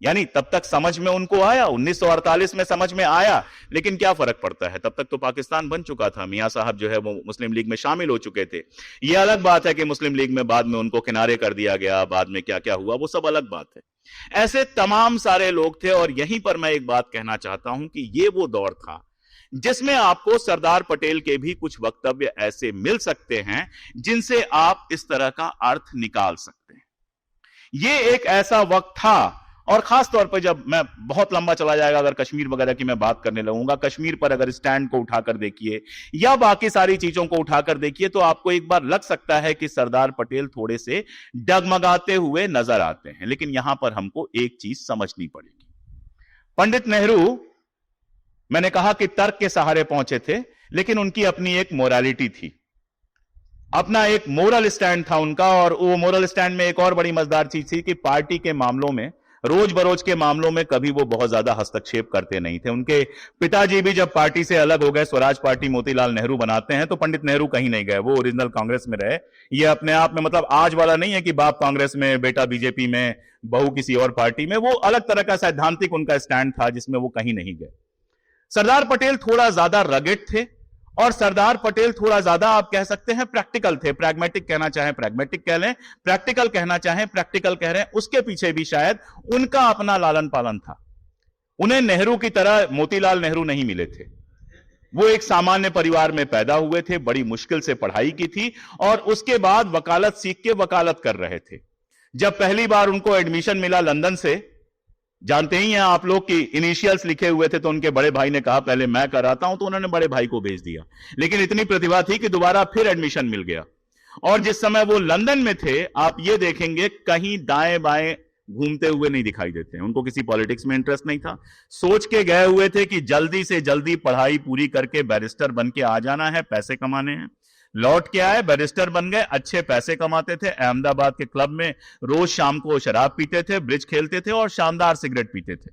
यानी तब तक समझ में उनको आया, 1948 में समझ में आया, लेकिन क्या फर्क पड़ता है, तब तक तो पाकिस्तान बन चुका था। मियां साहब जो है वो मुस्लिम लीग में शामिल हो चुके थे। यह अलग बात है कि मुस्लिम लीग में बाद में उनको किनारे कर दिया गया, बाद में क्या क्या हुआ वो सब अलग बात है। ऐसे तमाम सारे लोग थे और यहीं पर मैं एक बात कहना चाहता हूं कि ये वो दौर था जिसमें आपको सरदार पटेल के भी कुछ वक्तव्य ऐसे मिल सकते हैं जिनसे आप इस तरह का अर्थ निकाल सकते हैं। ये एक ऐसा वक्त था और खास तौर पर जब मैं, बहुत लंबा चला जाएगा अगर कश्मीर वगैरह की मैं बात करने लगूंगा, कश्मीर पर अगर स्टैंड को उठाकर देखिए या बाकी सारी चीजों को उठाकर देखिए तो आपको एक बार लग सकता है कि सरदार पटेल थोड़े से डगमगाते हुए नजर आते हैं। लेकिन यहां पर हमको एक चीज समझनी पड़ेगी। पंडित नेहरू, मैंने कहा कि तर्क के सहारे पहुंचे थे, लेकिन उनकी अपनी एक मोरालिटी थी, अपना एक मोरल स्टैंड था उनका। और वो मोरल स्टैंड में एक और बड़ी मजेदार चीज थी कि पार्टी के मामलों में, रोज बरोज के मामलों में कभी वो बहुत ज्यादा हस्तक्षेप करते नहीं थे। उनके पिताजी भी जब पार्टी से अलग हो गए, स्वराज पार्टी मोतीलाल नेहरू बनाते हैं, तो पंडित नेहरू कहीं नहीं गए, वो ओरिजिनल कांग्रेस में रहे। ये अपने आप में मतलब आज वाला नहीं है कि बाप कांग्रेस में, बेटा बीजेपी में, बहू किसी और पार्टी में। वो अलग तरह का सैद्धांतिक उनका स्टैंड था जिसमें वो कहीं नहीं गए। सरदार पटेल थोड़ा ज्यादा रगेड थे और सरदार पटेल थोड़ा ज्यादा आप कह सकते हैं प्रैक्टिकल थे। प्रैग्मेटिक कहना चाहें प्रैग्मेटिक कह लें, प्रैक्टिकल कहना चाहें प्रैक्टिकल कह रहे हैं। उसके पीछे भी शायद उनका अपना लालन पालन था। उन्हें नेहरू की तरह मोतीलाल नेहरू नहीं मिले थे। वो एक सामान्य परिवार में पैदा हुए थे, बड़ी मुश्किल से पढ़ाई की थी और उसके बाद वकालत सीख के वकालत कर रहे थे। जब पहली बार उनको एडमिशन मिला लंदन से, जानते ही हैं आप लोग कि इनिशियल्स लिखे हुए थे, तो उनके बड़े भाई ने कहा पहले मैं कराता हूं, तो उन्होंने बड़े भाई को भेज दिया। लेकिन इतनी प्रतिभा थी कि दोबारा फिर एडमिशन मिल गया। और जिस समय वो लंदन में थे, आप ये देखेंगे कहीं दाएं बाएं घूमते हुए नहीं दिखाई देते। उनको किसी पॉलिटिक्स में इंटरेस्ट नहीं था। सोच के गए हुए थे कि जल्दी से जल्दी पढ़ाई पूरी करके बैरिस्टर बन के आ जाना है, पैसे कमाने हैं। लौट के आए, बैरिस्टर बन गए, अच्छे पैसे कमाते थे। अहमदाबाद के क्लब में रोज शाम को शराब पीते थे, ब्रिज खेलते थे और शानदार सिगरेट पीते थे।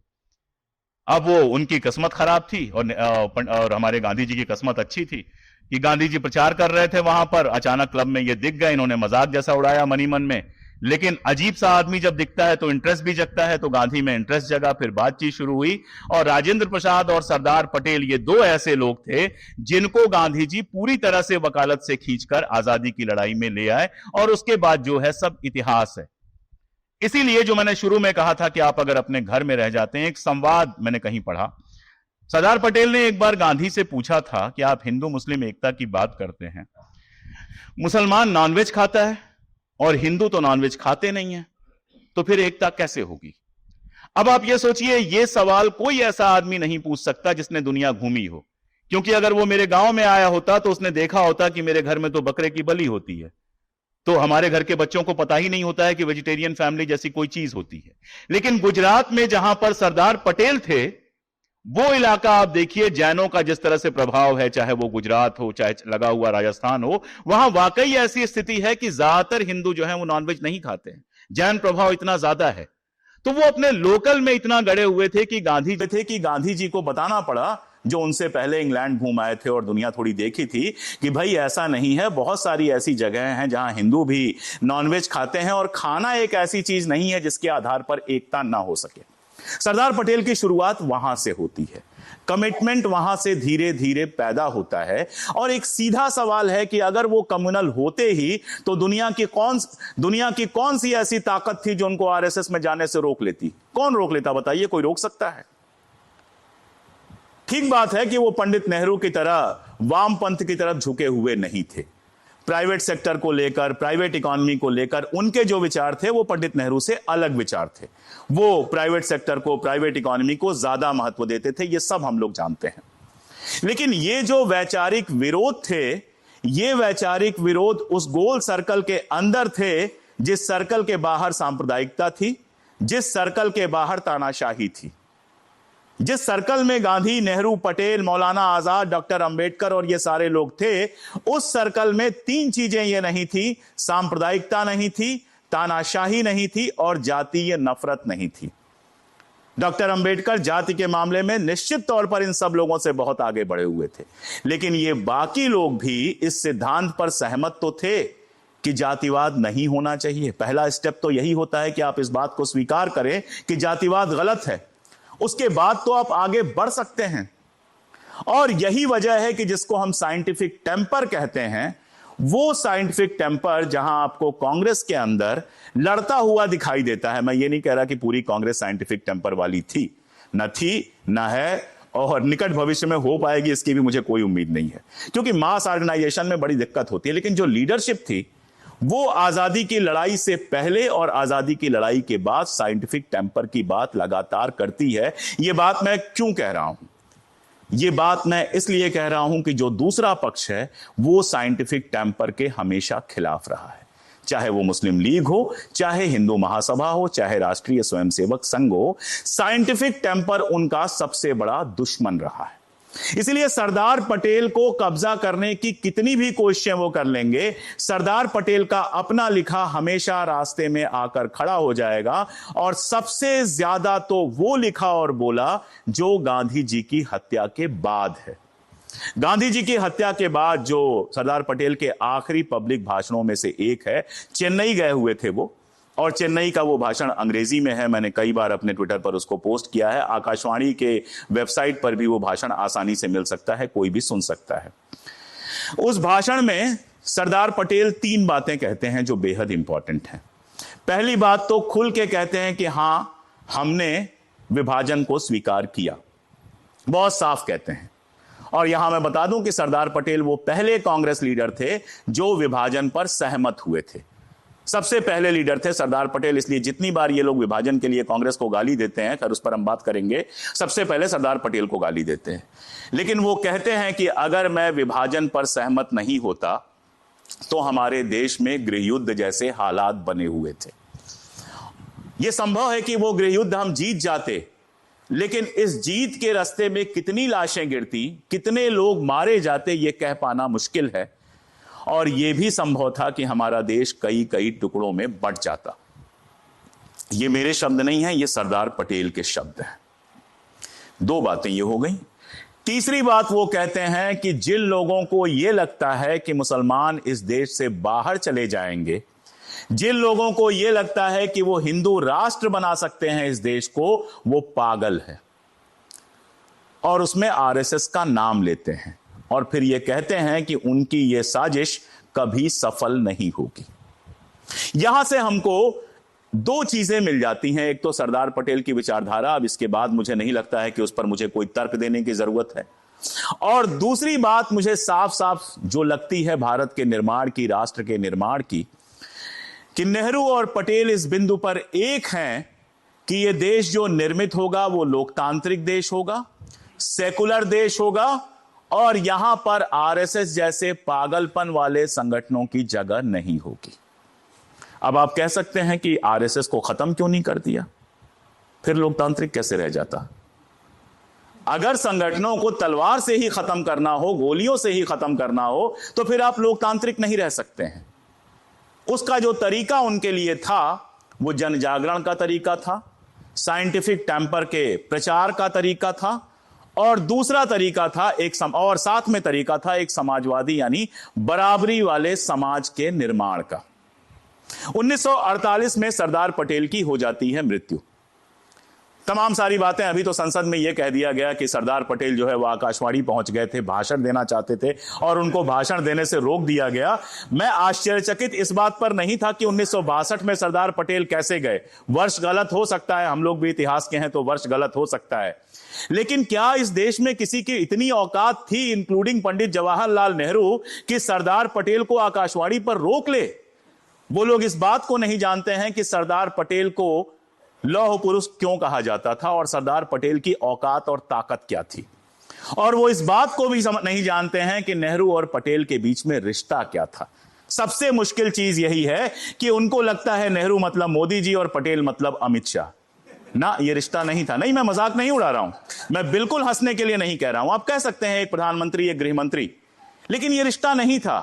अब वो उनकी किस्मत खराब थी और हमारे गांधी जी की किस्मत अच्छी थी कि गांधी जी प्रचार कर रहे थे वहां पर, अचानक क्लब में ये दिख गए। इन्होंने मजाक जैसा उड़ाया मनी मन में, लेकिन अजीब सा आदमी जब दिखता है तो इंटरेस्ट भी जगता है, तो गांधी में इंटरेस्ट जगा। फिर बातचीत शुरू हुई और राजेंद्र प्रसाद और सरदार पटेल, ये दो ऐसे लोग थे जिनको गांधी जी पूरी तरह से वकालत से खींचकर आजादी की लड़ाई में ले आए। और उसके बाद जो है सब इतिहास है। इसीलिए जो मैंने शुरू में कहा था कि आप अगर अपने घर में रह जाते हैं, एक संवाद मैंने कहीं पढ़ा, सरदार पटेल ने एक बार गांधी से पूछा था कि आप हिंदू मुस्लिम एकता की बात करते हैं, मुसलमान नॉनवेज खाता है और हिंदू तो नॉनवेज खाते नहीं है, तो फिर एकता कैसे होगी? अब आप ये सोचिए, ये सवाल कोई ऐसा आदमी नहीं पूछ सकता जिसने दुनिया घूमी हो, क्योंकि अगर वो मेरे गांव में आया होता तो उसने देखा होता कि मेरे घर में तो बकरे की बलि होती है। तो हमारे घर के बच्चों को पता ही नहीं होता है कि वेजिटेरियन फैमिली जैसी कोई चीज होती है। लेकिन गुजरात में जहां पर सरदार पटेल थे, वो इलाका आप देखिए, जैनों का जिस तरह से प्रभाव है, चाहे वो गुजरात हो, चाहे लगा हुआ राजस्थान हो, वहां वाकई ऐसी स्थिति है कि ज्यादातर हिंदू जो है वो नॉनवेज नहीं खाते हैं। जैन प्रभाव इतना ज्यादा है, तो वो अपने लोकल में इतना गड़े हुए थे कि गांधी जी को बताना पड़ा, जो उनसे पहले इंग्लैंड घूम आए थे और दुनिया थोड़ी देखी थी, कि भाई ऐसा नहीं है, बहुत सारी ऐसी जगह हैं जहां हिंदू भी नॉनवेज खाते हैं और खाना एक ऐसी चीज नहीं है जिसके आधार पर एकता ना हो सके। सरदार पटेल की शुरुआत वहां से होती है, कमिटमेंट वहां से धीरे धीरे पैदा होता है। और एक सीधा सवाल है कि अगर वो कम्युनल होते ही तो दुनिया की कौन सी ऐसी ताकत थी जो उनको आरएसएस में जाने से रोक लेती? कौन रोक लेता बताइए? कोई रोक सकता है? ठीक बात है कि वो पंडित नेहरू की तरह वामपंथ की तरफ झुके हुए नहीं थे। प्राइवेट सेक्टर को लेकर, प्राइवेट इकोनॉमी को लेकर उनके जो विचार थे वो पंडित नेहरू से अलग विचार थे। वो प्राइवेट सेक्टर को, प्राइवेट इकोनॉमी को ज्यादा महत्व देते थे, ये सब हम लोग जानते हैं। लेकिन ये जो वैचारिक विरोध थे, ये वैचारिक विरोध उस गोल सर्कल के अंदर थे जिस सर्कल के बाहर सांप्रदायिकता थी, जिस सर्कल के बाहर तानाशाही थी, जिस सर्कल में गांधी, नेहरू, पटेल, मौलाना आजाद, डॉक्टर अंबेडकर और ये सारे लोग थे। उस सर्कल में तीन चीजें ये नहीं थी, सांप्रदायिकता नहीं थी, तानाशाही नहीं थी और जातीय नफरत नहीं थी। डॉक्टर अंबेडकर जाति के मामले में निश्चित तौर पर इन सब लोगों से बहुत आगे बढ़े हुए थे, लेकिन ये बाकी लोग भी इस सिद्धांत पर सहमत तो थे कि जातिवाद नहीं होना चाहिए। पहला स्टेप तो यही होता है कि आप इस बात को स्वीकार करें कि जातिवाद गलत है, उसके बाद तो आप आगे बढ़ सकते हैं। और यही वजह है कि जिसको हम साइंटिफिक टेम्पर कहते हैं, वो साइंटिफिक टेम्पर जहां आपको कांग्रेस के अंदर लड़ता हुआ दिखाई देता है। मैं ये नहीं कह रहा कि पूरी कांग्रेस साइंटिफिक टेम्पर वाली थी, न है और निकट भविष्य में हो पाएगी इसकी भी मुझे कोई उम्मीद नहीं है, क्योंकि मास ऑर्गेनाइजेशन में बड़ी दिक्कत होती है। लेकिन जो लीडरशिप थी वो आजादी की लड़ाई से पहले और आजादी की लड़ाई के बाद साइंटिफिक टेम्पर की बात लगातार करती है। ये बात मैं क्यों कह रहा हूं? ये बात मैं इसलिए कह रहा हूं कि जो दूसरा पक्ष है वो साइंटिफिक टेम्पर के हमेशा खिलाफ रहा है, चाहे वो मुस्लिम लीग हो, चाहे हिंदू महासभा हो, चाहे राष्ट्रीय स्वयंसेवक संघ हो। साइंटिफिक टेम्पर उनका सबसे बड़ा दुश्मन रहा है। इसलिए सरदार पटेल को कब्जा करने की कितनी भी कोशिशें वो कर लेंगे, सरदार पटेल का अपना लिखा हमेशा रास्ते में आकर खड़ा हो जाएगा। और सबसे ज्यादा तो वो लिखा और बोला जो गांधी जी की हत्या के बाद है। गांधी जी की हत्या के बाद जो सरदार पटेल के आखिरी पब्लिक भाषणों में से एक है, चेन्नई गए हुए थे वो, और चेन्नई का वो भाषण अंग्रेजी में है। मैंने कई बार अपने ट्विटर पर उसको पोस्ट किया है। आकाशवाणी के वेबसाइट पर भी वो भाषण आसानी से मिल सकता है, कोई भी सुन सकता है। उस भाषण में सरदार पटेल तीन बातें कहते हैं जो बेहद इंपॉर्टेंट हैं। पहली बात तो खुल के कहते हैं कि हां, हमने विभाजन को स्वीकार किया, बहुत साफ कहते हैं। और यहां मैं बता दूं कि सरदार पटेल वो पहले कांग्रेस लीडर थे जो विभाजन पर सहमत हुए थे। सबसे पहले लीडर थे सरदार पटेल। इसलिए जितनी बार ये लोग विभाजन के लिए कांग्रेस को गाली देते हैं, खैर उस पर हम बात करेंगे, सबसे पहले सरदार पटेल को गाली देते हैं। लेकिन वो कहते हैं कि अगर मैं विभाजन पर सहमत नहीं होता तो हमारे देश में गृहयुद्ध जैसे हालात बने हुए थे। यह संभव है कि वो गृहयुद्ध हम जीत जाते, लेकिन इस जीत के रास्ते में कितनी लाशें गिरती, कितने लोग मारे जाते, ये कह पाना मुश्किल है। और यह भी संभव था कि हमारा देश कई कई टुकड़ों में बंट जाता। ये मेरे शब्द नहीं है, ये सरदार पटेल के शब्द हैं। दो बातें ये हो गई। तीसरी बात वो कहते हैं कि जिन लोगों को यह लगता है कि मुसलमान इस देश से बाहर चले जाएंगे, जिन लोगों को यह लगता है कि वो हिंदू राष्ट्र बना सकते हैं इस देश को, वो पागल है। और उसमें आरएसएस का नाम लेते हैं और फिर ये कहते हैं कि उनकी ये साजिश कभी सफल नहीं होगी। यहां से हमको दो चीजें मिल जाती हैं। एक तो सरदार पटेल की विचारधारा, अब इसके बाद मुझे नहीं लगता है कि उस पर मुझे कोई तर्क देने की जरूरत है। और दूसरी बात मुझे साफ साफ जो लगती है भारत के निर्माण की, राष्ट्र के निर्माण की, कि नेहरू और पटेल इस बिंदु पर एक हैं कि यह देश जो निर्मित होगा वो लोकतांत्रिक देश होगा, सेकुलर देश होगा, और यहां पर आरएसएस जैसे पागलपन वाले संगठनों की जगह नहीं होगी। अब आप कह सकते हैं कि आरएसएस को खत्म क्यों नहीं कर दिया, फिर लोकतांत्रिक कैसे रह जाता? अगर संगठनों को तलवार से ही खत्म करना हो, गोलियों से ही खत्म करना हो, तो फिर आप लोकतांत्रिक नहीं रह सकते हैं। उसका जो तरीका उनके लिए था वो जन जागरण का तरीका था, साइंटिफिक टेम्पर के प्रचार का तरीका था, और दूसरा तरीका था और साथ में तरीका था एक समाजवादी यानी बराबरी वाले समाज के निर्माण का। 1948 में सरदार पटेल की हो जाती है मृत्यु। तमाम सारी बातें, अभी तो संसद में यह कह दिया गया कि सरदार पटेल जो है वो आकाशवाणी पहुंच गए थे, भाषण देना चाहते थे और उनको भाषण देने से रोक दिया गया। मैं आश्चर्यचकित इस बात पर नहीं था कि 1962 में सरदार पटेल कैसे गए। वर्ष गलत हो सकता है, हम लोग भी इतिहास के हैं तो वर्ष गलत हो सकता है, लेकिन क्या इस देश में किसी की इतनी औकात थी, इंक्लूडिंग पंडित जवाहरलाल नेहरू, कि सरदार पटेल को आकाशवाणी पर रोक ले? वो लोग इस बात को नहीं जानते हैं कि सरदार पटेल को लौह पुरुष क्यों कहा जाता था और सरदार पटेल की औकात और ताकत क्या थी। और वो इस बात को भी नहीं जानते हैं कि नेहरू और पटेल के बीच में रिश्ता क्या था। सबसे मुश्किल चीज यही है कि उनको लगता है नेहरू मतलब मोदी जी और पटेल मतलब अमित शाह। ना, ये रिश्ता नहीं था। नहीं, मैं मजाक नहीं उड़ा रहा हूं, मैं बिल्कुल हंसने के लिए नहीं कह रहा हूं। आप कह सकते हैं एक प्रधानमंत्री, एक गृह मंत्री, लेकिन ये रिश्ता नहीं था,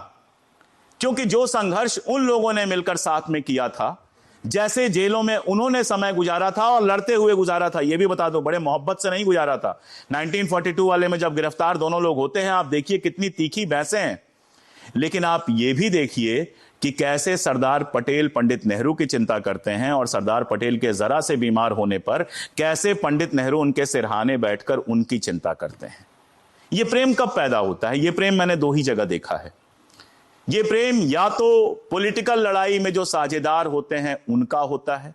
क्योंकि जो संघर्ष उन लोगों ने मिलकर साथ में किया था, जैसे जेलों में उन्होंने समय गुजारा था और लड़ते हुए गुजारा था, यह भी बता दो, बड़े मोहब्बत से नहीं गुजारा था। 1942 वाले में जब गिरफ्तार दोनों लोग होते हैं, आप देखिए कितनी तीखी बहसें हैं। लेकिन आप यह भी देखिए कि कैसे सरदार पटेल पंडित नेहरू की चिंता करते हैं, और सरदार पटेल के जरा से बीमार होने पर कैसे पंडित नेहरू उनके सिरहाने बैठकर उनकी चिंता करते हैं। यह प्रेम कब पैदा होता है? यह प्रेम मैंने दो ही जगह देखा है। ये प्रेम या तो पॉलिटिकल लड़ाई में जो साझेदार होते हैं उनका होता है,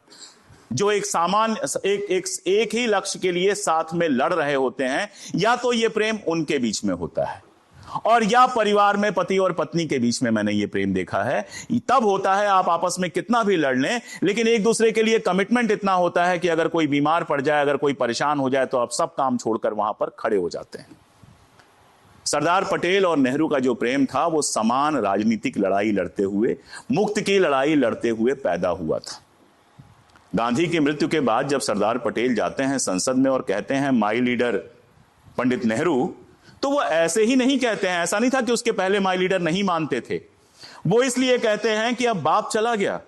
जो एक ही लक्ष्य के लिए साथ में लड़ रहे होते हैं, या तो ये प्रेम उनके बीच में होता है, और या परिवार में पति और पत्नी के बीच में मैंने ये प्रेम देखा है। तब होता है आप आपस में कितना भी लड़ लें, लेकिन एक दूसरे के लिए कमिटमेंट इतना होता है कि अगर कोई बीमार पड़ जाए, अगर कोई परेशान हो जाए, तो आप सब काम छोड़कर वहां पर खड़े हो जाते हैं। सरदार पटेल और नेहरू का जो प्रेम था वो समान राजनीतिक लड़ाई लड़ते हुए, मुक्त की लड़ाई लड़ते हुए पैदा हुआ था। गांधी की मृत्यु के बाद जब सरदार पटेल जाते हैं संसद में और कहते हैं माई लीडर पंडित नेहरू, तो वो ऐसे ही नहीं कहते हैं। ऐसा नहीं था कि उसके पहले माई लीडर नहीं मानते थे। वो इसलिए कहते हैं कि अब बाप चला गया,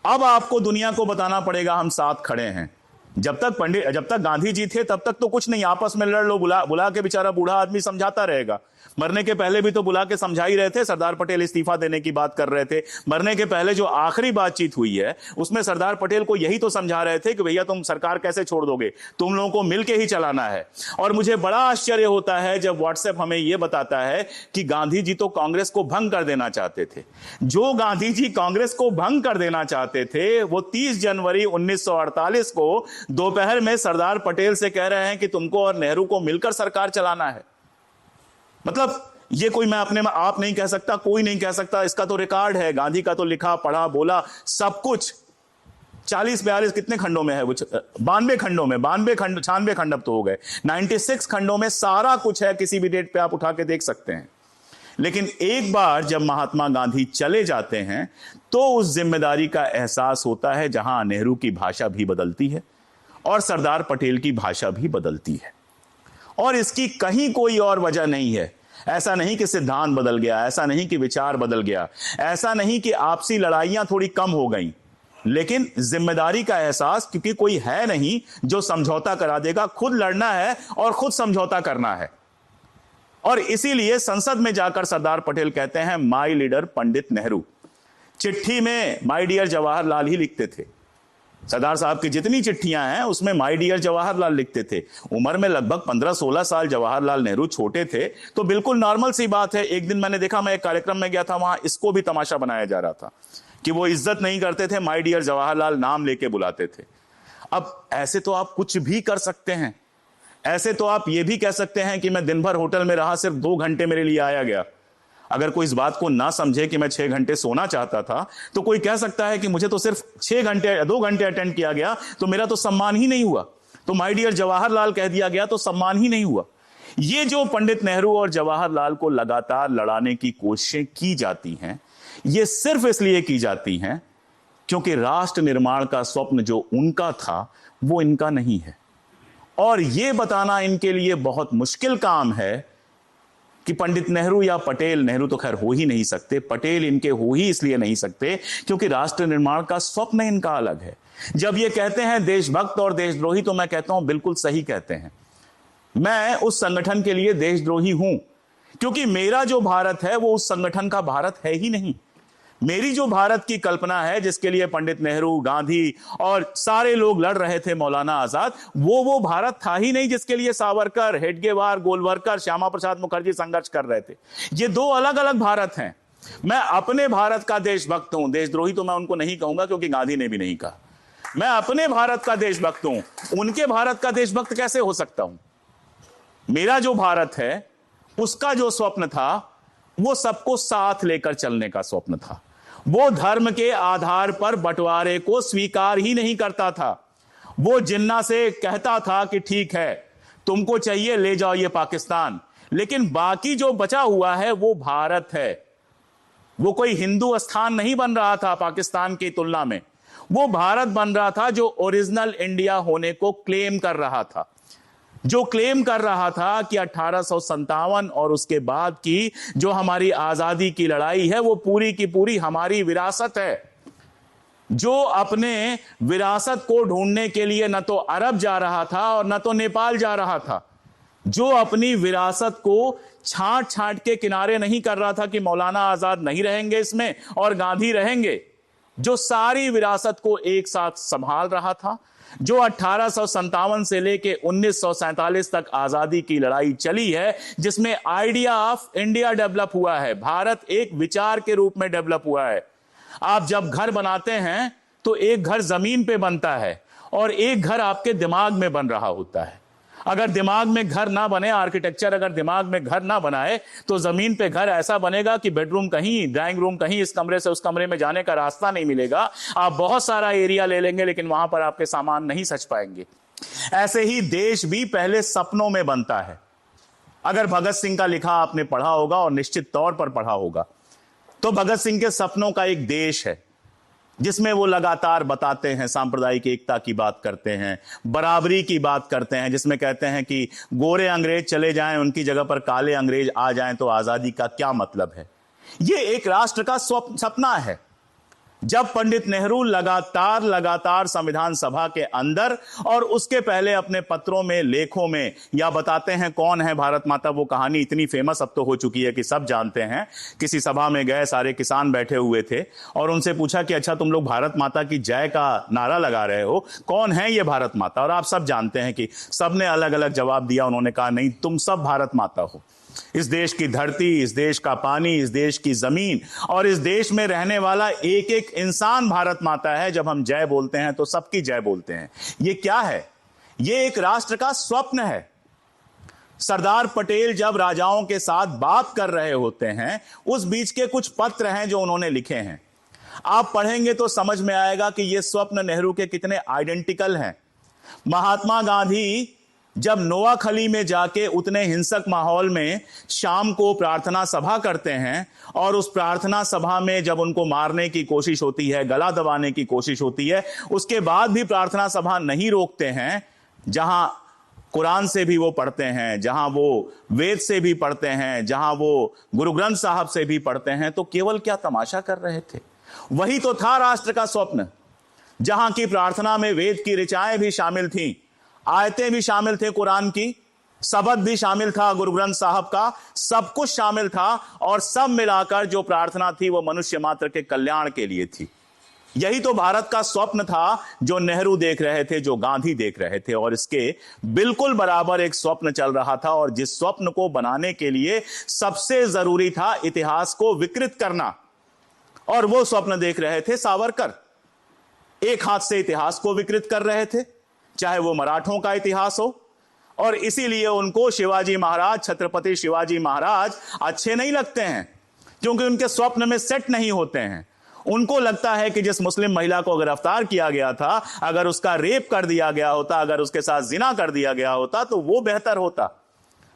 अब आपको दुनिया को बताना पड़ेगा हम साथ खड़े हैं। जब तक गांधी जी थे तब तक तो कुछ नहीं, आपस में लड़ लो, बुला के बेचारा बूढ़ा आदमी समझाता रहेगा। मरने के पहले भी तो बुला के समझा ही रहे थे। सरदार पटेल इस्तीफा देने की बात कर रहे थे। मरने के पहले जो आखिरी बातचीत हुई है उसमें सरदार पटेल को यही तो समझा रहे थे कि भैया तुम सरकार कैसे छोड़ दोगे, तुम लोगों को मिलके ही चलाना है। और मुझे बड़ा आश्चर्य होता है जब व्हाट्सएप हमें यह बताता है कि गांधी जी तो कांग्रेस को भंग कर देना चाहते थे। जो गांधी जी कांग्रेस को भंग कर देना चाहते थे वो 30 जनवरी 1948 को दोपहर में सरदार पटेल से कह रहे हैं कि तुमको और नेहरू को मिलकर सरकार चलाना है। मतलब ये कोई मैं अपने में आप नहीं कह सकता, कोई नहीं कह सकता, इसका तो रिकॉर्ड है। गांधी का तो लिखा पढ़ा बोला सब कुछ 40-42 कितने खंडों में है वो, 92 खंडों में, 96 खंड अब तो हो गए, 96 खंडों में सारा कुछ है। किसी भी डेट पे आप उठा के देख सकते हैं। लेकिन एक बार जब महात्मा गांधी चले जाते हैं तो उस जिम्मेदारी का एहसास होता है, जहां नेहरू की भाषा भी बदलती है और सरदार पटेल की भाषा भी बदलती है। और इसकी कहीं कोई और वजह नहीं है। ऐसा नहीं कि सिद्धांत बदल गया, ऐसा नहीं कि विचार बदल गया, ऐसा नहीं कि आपसी लड़ाइयां थोड़ी कम हो गई, लेकिन जिम्मेदारी का एहसास, क्योंकि कोई है नहीं जो समझौता करा देगा, खुद लड़ना है और खुद समझौता करना है। और इसीलिए संसद में जाकर सरदार पटेल कहते हैं माई लीडर पंडित नेहरू। चिट्ठी में माई डियर जवाहरलाल ही लिखते थे। सरदार साहब की जितनी चिट्ठियां हैं उसमें माई डियर जवाहरलाल लिखते थे। उम्र में लगभग 15-16 साल जवाहरलाल नेहरू छोटे थे, तो बिल्कुल नॉर्मल सी बात है। एक दिन मैंने देखा, मैं एक कार्यक्रम में गया था, वहां इसको भी तमाशा बनाया जा रहा था कि वो इज्जत नहीं करते थे, माई डियर जवाहरलाल नाम लेके बुलाते थे। अब ऐसे तो आप कुछ भी कर सकते हैं। ऐसे तो आप ये भी कह सकते हैं कि मैं दिन भर होटल में रहा, सिर्फ 2 घंटे मेरे लिए आया गया। अगर कोई इस बात को ना समझे कि मैं 6 घंटे सोना चाहता था, तो कोई कह सकता है कि मुझे तो सिर्फ 2 घंटे अटेंड किया गया, तो मेरा तो सम्मान ही नहीं हुआ। तो माय डियर जवाहरलाल कह दिया गया तो सम्मान ही नहीं हुआ। ये जो पंडित नेहरू और जवाहरलाल को लगातार लड़ाने की कोशिशें की जाती हैं, ये सिर्फ इसलिए की जाती हैं क्योंकि राष्ट्र निर्माण का स्वप्न जो उनका था वो इनका नहीं है। और यह बताना इनके लिए बहुत मुश्किल काम है कि पंडित नेहरू या पटेल, नेहरू तो खैर हो ही नहीं सकते, पटेल इनके हो ही इसलिए नहीं सकते क्योंकि राष्ट्र निर्माण का स्वप्न इनका अलग है। जब ये कहते हैं देशभक्त और देशद्रोही, तो मैं कहता हूं बिल्कुल सही कहते हैं। मैं उस संगठन के लिए देशद्रोही हूं क्योंकि मेरा जो भारत है वो उस संगठन का भारत है ही नहीं। मेरी जो भारत की कल्पना है, जिसके लिए पंडित नेहरू, गांधी और सारे लोग लड़ रहे थे, मौलाना आजाद, वो भारत था ही नहीं जिसके लिए सावरकर, हेडगेवार, गोलवरकर, श्यामा प्रसाद मुखर्जी संघर्ष कर रहे थे। ये दो अलग अलग भारत हैं। मैं अपने भारत का देशभक्त हूं, देशद्रोही तो मैं उनको नहीं कहूंगा क्योंकि गांधी ने भी नहीं कहा। मैं अपने भारत का देशभक्त हूं, उनके भारत का देशभक्त कैसे हो सकता हूं? मेरा जो भारत है उसका जो स्वप्न था वो सबको साथ लेकर चलने का स्वप्न था। वो धर्म के आधार पर बंटवारे को स्वीकार ही नहीं करता था। वो जिन्ना से कहता था कि ठीक है, तुमको चाहिए ले जाओ ये पाकिस्तान, लेकिन बाकी जो बचा हुआ है वो भारत है। वो कोई हिंदू स्थान नहीं बन रहा था पाकिस्तान की तुलना में, वो भारत बन रहा था जो ओरिजिनल इंडिया होने को क्लेम कर रहा था, जो क्लेम कर रहा था कि 1857 और उसके बाद की जो हमारी आजादी की लड़ाई है वो पूरी की पूरी हमारी विरासत है। जो अपने विरासत को ढूंढने के लिए न तो अरब जा रहा था और न तो नेपाल जा रहा था, जो अपनी विरासत को छांट छांट के किनारे नहीं कर रहा था कि मौलाना आजाद नहीं रहेंगे इसमें और गांधी रहेंगे, जो सारी विरासत को एक साथ संभाल रहा था, जो 1857 से लेके 1947 तक आजादी की लड़ाई चली है, जिसमें आइडिया ऑफ इंडिया डेवलप हुआ है, भारत एक विचार के रूप में डेवलप हुआ है। आप जब घर बनाते हैं तो एक घर जमीन पे बनता है और एक घर आपके दिमाग में बन रहा होता है। अगर दिमाग में घर ना बने, आर्किटेक्चर अगर दिमाग में घर ना बनाए, तो जमीन पे घर ऐसा बनेगा कि बेडरूम कहीं, ड्राइंग रूम कहीं, इस कमरे से उस कमरे में जाने का रास्ता नहीं मिलेगा। आप बहुत सारा एरिया ले लेंगे लेकिन वहां पर आपके सामान नहीं सच पाएंगे। ऐसे ही देश भी पहले सपनों में बनता है। अगर भगत सिंह का लिखा आपने पढ़ा होगा, और निश्चित तौर पर पढ़ा होगा, तो भगत सिंह के सपनों का एक देश है जिसमें वो लगातार बताते हैं, सांप्रदायिक एकता की बात करते हैं, बराबरी की बात करते हैं, जिसमें कहते हैं कि गोरे अंग्रेज चले जाएं, उनकी जगह पर काले अंग्रेज आ जाएं तो आजादी का क्या मतलब है। ये एक राष्ट्र का सपना है। जब पंडित नेहरू लगातार संविधान सभा के अंदर और उसके पहले अपने पत्रों में, लेखों में या बताते हैं कौन है भारत माता, वो कहानी इतनी फेमस अब तो हो चुकी है कि सब जानते हैं। किसी सभा में गए, सारे किसान बैठे हुए थे और उनसे पूछा कि अच्छा तुम लोग भारत माता की जय का नारा लगा रहे हो, कौन है ये भारत माता? और आप सब जानते हैं कि सबने अलग अलग जवाब दिया। उन्होंने कहा नहीं, तुम सब भारत माता हो। इस देश की धरती, इस देश का पानी, इस देश की जमीन और इस देश में रहने वाला एक एक इंसान भारत माता है। जब हम जय बोलते हैं तो सबकी जय बोलते हैं। ये क्या है? ये एक राष्ट्र का स्वप्न है। सरदार पटेल जब राजाओं के साथ बात कर रहे होते हैं, उस बीच के कुछ पत्र हैं जो उन्होंने लिखे हैं। आप पढ़ेंगे तो समझ में आएगा कि ये स्वप्न नेहरू के कितने आइडेंटिकल हैं। महात्मा गांधी जब नोआखली में जाके उतने हिंसक माहौल में शाम को प्रार्थना सभा करते हैं और उस प्रार्थना सभा में जब उनको मारने की कोशिश होती है, गला दबाने की कोशिश होती है, उसके बाद भी प्रार्थना सभा नहीं रोकते हैं। जहां कुरान से भी वो पढ़ते हैं, जहां वो वेद से भी पढ़ते हैं, जहां वो गुरु ग्रंथ साहब से भी पढ़ते हैं, तो केवल क्या तमाशा कर रहे थे? वही तो था राष्ट्र का स्वप्न, जहां की प्रार्थना में वेद की ऋचाएं भी शामिल थीं, आयतें भी शामिल थे, कुरान की शब्द भी शामिल था, गुरु ग्रंथ साहब का सब कुछ शामिल था और सब मिलाकर जो प्रार्थना थी वो मनुष्य मात्र के कल्याण के लिए थी। यही तो भारत का स्वप्न था जो नेहरू देख रहे थे, जो गांधी देख रहे थे, और इसके बिल्कुल बराबर एक स्वप्न चल रहा था। और जिस स्वप्न को बनाने के लिए सबसे जरूरी था इतिहास को विकृत करना, और वो स्वप्न देख रहे थे सावरकर। एक हाथ से इतिहास को विकृत कर रहे थे, चाहे वो मराठों का इतिहास हो, और इसीलिए उनको शिवाजी महाराज, छत्रपति शिवाजी महाराज अच्छे नहीं लगते हैं क्योंकि उनके स्वप्न में सेट नहीं होते हैं। उनको लगता है कि जिस मुस्लिम महिला को गिरफ्तार किया गया था, अगर उसका रेप कर दिया गया होता, अगर उसके साथ जिना कर दिया गया होता तो वो बेहतर होता।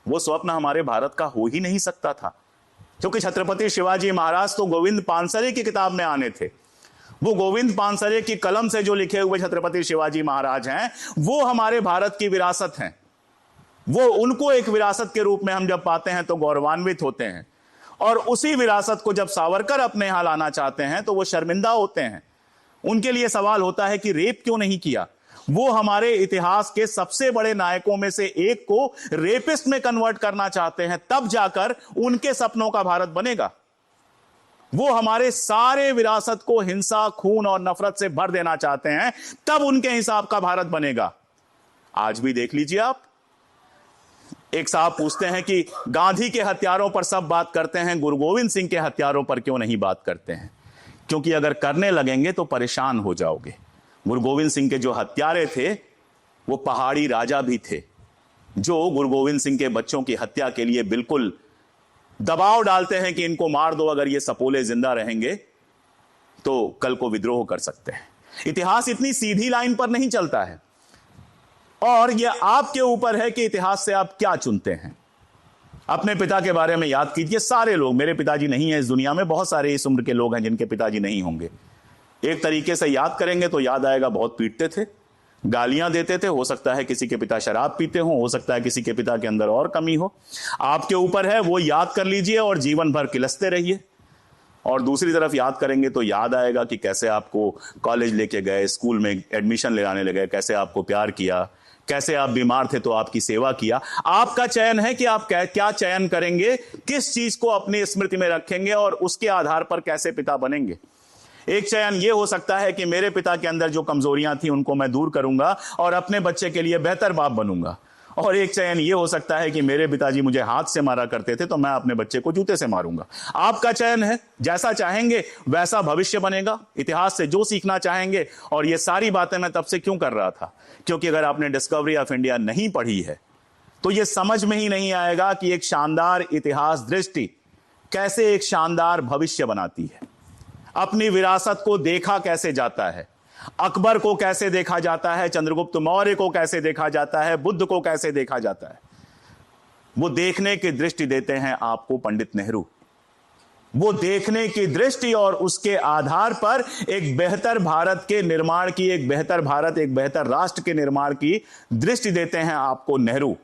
वो स्वप्न हमारे भारत का हो ही नहीं सकता था। क्योंकि छत्रपति शिवाजी महाराज तो गोविंद पानसरे की किताब में आने थे। वो गोविंद पानसरे की कलम से जो लिखे हुए छत्रपति शिवाजी महाराज हैं, वो हमारे भारत की विरासत हैं। वो उनको एक विरासत के रूप में हम जब पाते हैं तो गौरवान्वित होते हैं, और उसी विरासत को जब सावरकर अपने यहां लाना चाहते हैं तो वो शर्मिंदा होते हैं। उनके लिए सवाल होता है कि रेप क्यों नहीं किया। वो हमारे इतिहास के सबसे बड़े नायकों में से एक को रेपिस्ट में कन्वर्ट करना चाहते हैं, तब जाकर उनके सपनों का भारत बनेगा। वो हमारे सारे विरासत को हिंसा, खून और नफरत से भर देना चाहते हैं, तब उनके हिसाब का भारत बनेगा। आज भी देख लीजिए आप, एक साहब पूछते हैं कि गांधी के हत्यारों पर सब बात करते हैं, गुरु गोविंद सिंह के हत्यारों पर क्यों नहीं बात करते हैं? क्योंकि अगर करने लगेंगे तो परेशान हो जाओगे। गुरु गोविंद सिंह के जो हत्यारे थे वो पहाड़ी राजा भी थे, जो गुरु गोविंद सिंह के बच्चों की हत्या के लिए बिल्कुल दबाव डालते हैं कि इनको मार दो, अगर ये सपोले जिंदा रहेंगे तो कल को विद्रोह कर सकते हैं। इतिहास इतनी सीधी लाइन पर नहीं चलता है, और यह आपके ऊपर है कि इतिहास से आप क्या चुनते हैं। अपने पिता के बारे में याद कीजिए। सारे लोग, मेरे पिताजी नहीं है इस दुनिया में, बहुत सारे इस उम्र के लोग हैं जिनके पिताजी नहीं होंगे। एक तरीके से याद करेंगे तो याद आएगा बहुत पीटते थे, गालियां देते थे। हो सकता है किसी के पिता शराब पीते हो सकता है किसी के पिता के अंदर और कमी हो। आपके ऊपर है, वो याद कर लीजिए और जीवन भर किलसते रहिए। और दूसरी तरफ याद करेंगे तो याद आएगा कि कैसे आपको कॉलेज लेके गए, स्कूल में एडमिशन लगाने लगे, कैसे आपको प्यार किया, कैसे आप बीमार थे तो आपकी सेवा किया। आपका चयन है कि आप क्या चयन करेंगे, किस चीज को अपनी स्मृति में रखेंगे और उसके आधार पर कैसे पिता बनेंगे। एक चयन यह हो सकता है कि मेरे पिता के अंदर जो कमजोरियां थी उनको मैं दूर करूंगा और अपने बच्चे के लिए बेहतर बाप बनूंगा। और एक चयन यह हो सकता है कि मेरे पिताजी मुझे हाथ से मारा करते थे तो मैं अपने बच्चे को जूते से मारूंगा। आपका चयन है, जैसा चाहेंगे वैसा भविष्य बनेगा। इतिहास से जो सीखना चाहेंगे। और ये सारी बातें मैं तब से क्यों कर रहा था, क्योंकि अगर आपने डिस्कवरी ऑफ इंडिया नहीं पढ़ी है तो यह समझ में ही नहीं आएगा कि एक शानदार इतिहास दृष्टि कैसे एक शानदार भविष्य बनाती है। अपनी विरासत को देखा कैसे जाता है, अकबर को कैसे देखा जाता है, चंद्रगुप्त मौर्य को कैसे देखा जाता है, बुद्ध को कैसे देखा जाता है। वो देखने की दृष्टि देते हैं आपको पंडित नेहरू। वो देखने की दृष्टि और उसके आधार पर एक बेहतर भारत के निर्माण की, एक बेहतर भारत, एक बेहतर राष्ट्र के निर्माण की दृष्टि देते हैं आपको नेहरू।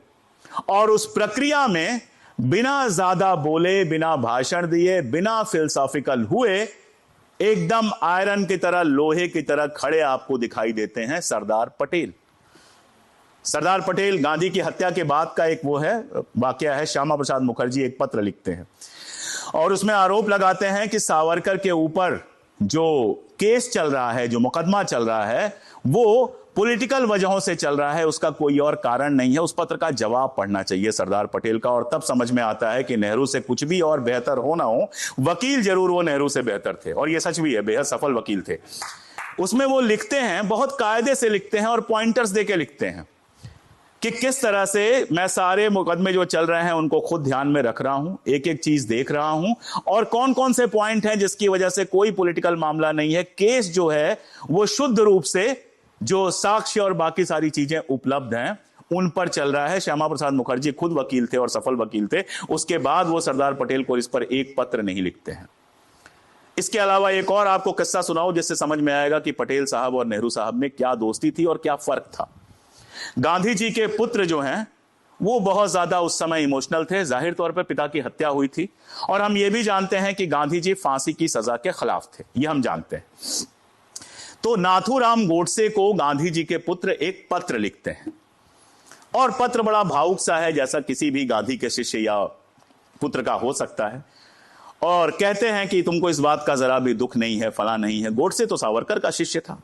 और उस प्रक्रिया में बिना ज्यादा बोले, बिना भाषण दिए, बिना फिलोसॉफिकल हुए, एकदम आयरन की तरह, लोहे की तरह खड़े आपको दिखाई देते हैं सरदार पटेल। सरदार पटेल गांधी की हत्या के बाद का एक वो है वाकया है। श्यामा प्रसाद मुखर्जी एक पत्र लिखते हैं और उसमें आरोप लगाते हैं कि सावरकर के ऊपर जो केस चल रहा है, जो मुकदमा चल रहा है, वो पॉलिटिकल वजहों से चल रहा है, उसका कोई और कारण नहीं है। उस पत्र का जवाब पढ़ना चाहिए सरदार पटेल का, और तब समझ में आता है कि नेहरू से कुछ भी और बेहतर हो ना हो, वकील जरूर वो नेहरू से बेहतर थे। और ये सच भी है, बेहद सफल वकील थे। उसमें वो लिखते हैं, बहुत कायदे से लिखते हैं और पॉइंटर्स देके लिखते हैं कि किस तरह से मैं सारे मुकदमे जो चल रहे हैं उनको खुद ध्यान में रख रहा हूं, एक एक चीज देख रहा हूं, और कौन कौन से पॉइंट हैं जिसकी वजह से कोई पॉलिटिकल मामला नहीं है। केस जो है वो शुद्ध रूप से जो साक्ष्य और बाकी सारी चीजें उपलब्ध हैं उन पर चल रहा है। श्यामा प्रसाद मुखर्जी खुद वकील थे और सफल वकील थे। उसके बाद वो सरदार पटेल को इस पर एक पत्र नहीं लिखते हैं। इसके अलावा एक और आपको किस्सा सुनाओ जिससे समझ में आएगा कि पटेल साहब और नेहरू साहब में क्या दोस्ती थी और क्या फर्क था। गांधी जी के पुत्र जो हैं वो बहुत ज्यादा उस समय इमोशनल थे। जाहिर तौर पर पिता की हत्या हुई थी, और हम ये भी जानते हैं कि गांधी जी फांसी की सजा के खिलाफ थे, ये हम जानते हैं। तो नाथूराम गोडसे को गांधी जी के पुत्र एक पत्र लिखते हैं, और पत्र बड़ा भावुक सा है, जैसा किसी भी गांधी के शिष्य या पुत्र का हो सकता है। और कहते हैं कि तुमको इस बात का जरा भी दुख नहीं है, फला नहीं है। गोडसे तो सावरकर का शिष्य था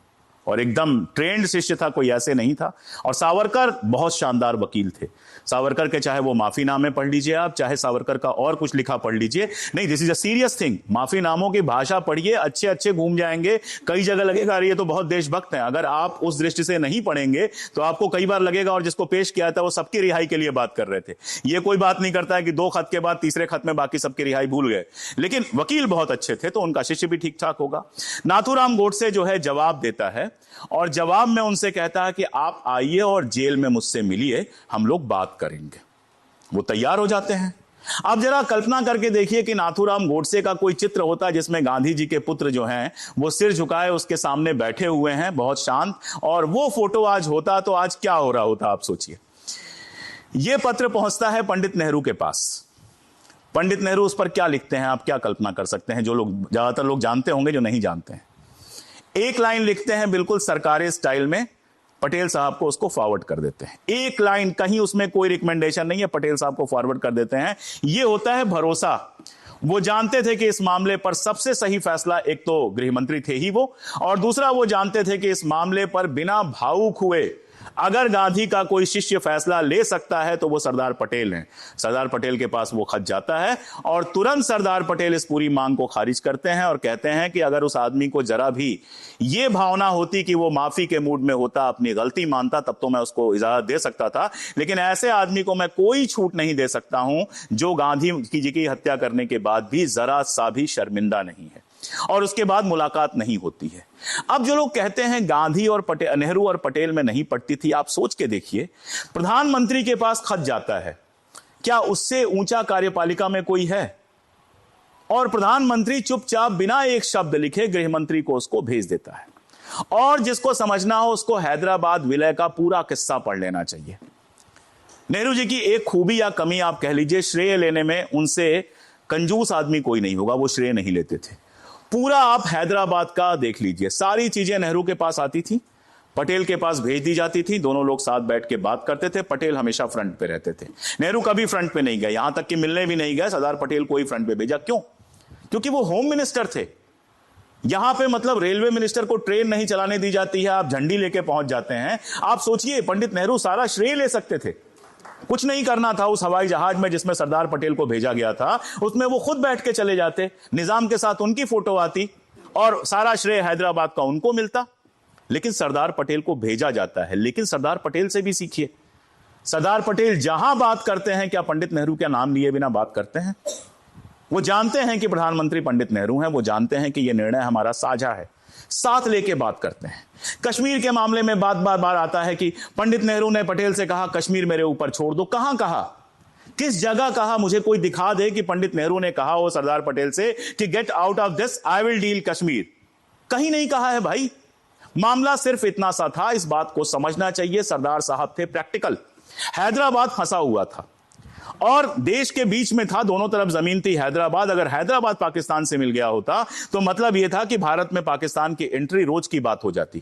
और एकदम ट्रेंड शिष्य था, कोई ऐसे नहीं था। और सावरकर बहुत शानदार वकील थे। सावरकर के चाहे वो माफीनामे पढ़ लीजिए आप, चाहे सावरकर का और कुछ लिखा पढ़ लीजिए, नहीं, this is a serious thing. माफीनामों की भाषा पढ़िए, अच्छे अच्छे घूम जाएंगे। कई जगह लगेगा अरे ये तो बहुत देशभक्त हैं। अगर आप उस दृष्टि से नहीं पढ़ेंगे तो आपको कई बार लगेगा और जिसको पेश किया था वो सबकी रिहाई के लिए बात कर रहे थे। ये कोई बात नहीं करता है कि 2 खत के बाद तीसरे खत में बाकी सबकी रिहाई भूल गए। लेकिन वकील बहुत अच्छे थे तो उनका शिष्य भी ठीक ठाक होगा। नाथूराम गोडसे जो है जवाब देता है, और जवाब में उनसे कहता है कि आप आइए और जेल में मुझसे मिलिए, हम लोग बात करेंगे। वो तैयार हो जाते हैं। अब जरा कल्पना करके देखिए कि नाथूराम गोडसे का कोई चित्र होता जिसमें गांधी जी के पुत्र जो हैं वो सिर झुकाए उसके सामने बैठे हुए हैं बहुत शांत, और वो फोटो आज होता तो आज क्या हो रहा होता आप सोचिए। ये पत्र पहुंचता है पंडित नेहरू के पास। पंडित नेहरू उस पर क्या लिखते हैं आप क्या कल्पना कर सकते हैं, जो लोग ज्यादातर लोग जानते होंगे, जो नहीं जानते हैं। एक लाइन लिखते हैं बिल्कुल सरकारी स्टाइल में, पटेल साहब को उसको फॉरवर्ड कर देते हैं। एक लाइन, कहीं उसमें कोई रिकमेंडेशन नहीं है, पटेल साहब को फॉरवर्ड कर देते हैं। यह होता है भरोसा। वो जानते थे कि इस मामले पर सबसे सही फैसला, एक तो गृह मंत्री थे ही वो, और दूसरा वो जानते थे कि इस मामले पर बिना भावुक हुए अगर गांधी का कोई शिष्य फैसला ले सकता है तो वो सरदार पटेल हैं। सरदार पटेल के पास वो खत जाता है और तुरंत सरदार पटेल इस पूरी मांग को खारिज करते हैं और कहते हैं कि अगर उस आदमी को जरा भी ये भावना होती कि वो माफी के मूड में होता, अपनी गलती मानता, तब तो मैं उसको इजाजत दे सकता था, लेकिन ऐसे आदमी को मैं कोई छूट नहीं दे सकता हूं जो गांधी जी की हत्या करने के बाद भी जरा सा भी शर्मिंदा नहीं है। और उसके बाद मुलाकात नहीं होती है। अब जो लोग कहते हैं गांधी और नेहरू और पटेल में नहीं पटती थी, आप सोच के देखिए, प्रधानमंत्री के पास खत जाता है, क्या उससे ऊंचा कार्यपालिका में कोई है? और प्रधानमंत्री चुपचाप बिना एक शब्द लिखे गृह मंत्री को उसको भेज देता है। और जिसको समझना हो उसको हैदराबाद विलय का पूरा किस्सा पढ़ लेना चाहिए। नेहरू जी की एक खूबी या कमी आप कह लीजिए, श्रेय लेने में उनसे कंजूस आदमी कोई नहीं होगा, वो श्रेय नहीं लेते थे। पूरा आप हैदराबाद का देख लीजिए, सारी चीजें नेहरू के पास आती थी, पटेल के पास भेज दी जाती थी, दोनों लोग साथ बैठ के बात करते थे। पटेल हमेशा फ्रंट पे रहते थे, नेहरू कभी फ्रंट पे नहीं गए, यहां तक कि मिलने भी नहीं गए। सरदार पटेल को ही फ्रंट पे भेजा, क्यों? क्योंकि वो होम मिनिस्टर थे। यहां पे मतलब रेलवे मिनिस्टर को ट्रेन नहीं चलाने दी जाती है, आप झंडी लेके पहुंच जाते हैं। आप सोचिए, पंडित नेहरू सारा श्रेय ले सकते थे, कुछ नहीं करना था। उस हवाई जहाज में जिसमें सरदार पटेल को भेजा गया था, उसमें वो खुद बैठ के चले जाते, निजाम के साथ उनकी फोटो आती और सारा श्रेय हैदराबाद का उनको मिलता। लेकिन सरदार पटेल को भेजा जाता है। लेकिन सरदार पटेल से भी सीखिए, सरदार पटेल जहां बात करते हैं, क्या पंडित नेहरू का नाम लिए बिना बात करते हैं? वो जानते हैं कि प्रधानमंत्री पंडित नेहरू हैं, वो जानते हैं कि यह निर्णय हमारा साझा है, साथ लेके बात करते हैं। कश्मीर के मामले में बात बार आता है कि पंडित नेहरू ने पटेल से कहा कश्मीर मेरे ऊपर छोड़ दो। कहां कहा, किस जगह कहा? मुझे कोई दिखा दे कि पंडित नेहरू ने कहा हो सरदार पटेल से कि get out of this, I will deal Kashmir. कहीं नहीं कहा है भाई। मामला सिर्फ इतना सा था, इस बात को समझना चाहिए। सरदार साहब थे प्रैक्टिकल। हैदराबाद फंसा हुआ था और देश के बीच में था, दोनों तरफ जमीन थी हैदराबाद। अगर हैदराबाद पाकिस्तान से मिल गया होता तो मतलब यह था कि भारत में पाकिस्तान की एंट्री रोज की बात हो जाती।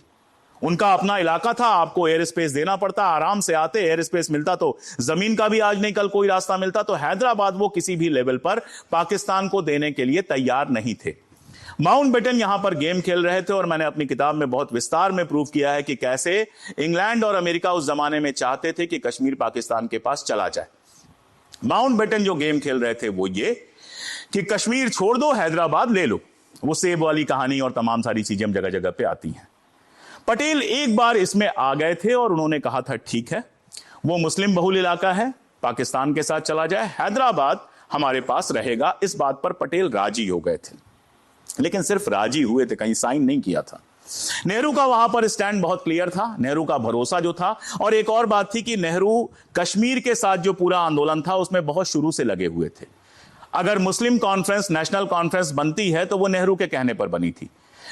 उनका अपना इलाका था, आपको एयर स्पेस देना पड़ता, आराम से आते, एयर स्पेस मिलता तो जमीन का भी आज नहीं कल कोई रास्ता मिलता। तो हैदराबाद वो किसी भी लेवल पर पाकिस्तान को देने के लिए तैयार नहीं थे। माउंटबेटन यहां पर गेम खेल रहे थे और मैंने अपनी किताब में बहुत विस्तार में प्रूव किया है कि कैसे इंग्लैंड और अमेरिका उस जमाने में चाहते थे कि कश्मीर पाकिस्तान के पास चला जाए। माउंटबेटन जो गेम खेल रहे थे वो ये कि कश्मीर छोड़ दो, हैदराबाद ले लो। वो सेब वाली कहानी और तमाम सारी चीजें हम जगह जगह पे आती हैं। पटेल एक बार इसमें आ गए थे और उन्होंने कहा था ठीक है, वो मुस्लिम बहुल इलाका है, पाकिस्तान के साथ चला जाए, हैदराबाद हमारे पास रहेगा। इस बात पर पटेल राजी हो गए थे, लेकिन सिर्फ राजी हुए थे, कहीं साइन नहीं किया था। नेहरू का वहां पर स्टैंड बहुत क्लियर था, नेहरू का भरोसा जो था। और एक और बात थी कि नेहरू कश्मीर के साथ जो पूरा आंदोलन था उसमें बहुत शुरू से लगे हुए थे। अगर मुस्लिम कॉन्फ्रेंस, नेशनल कॉन्फ्रेंस बनती है तो वो नेहरू के कहने पर बनी थी।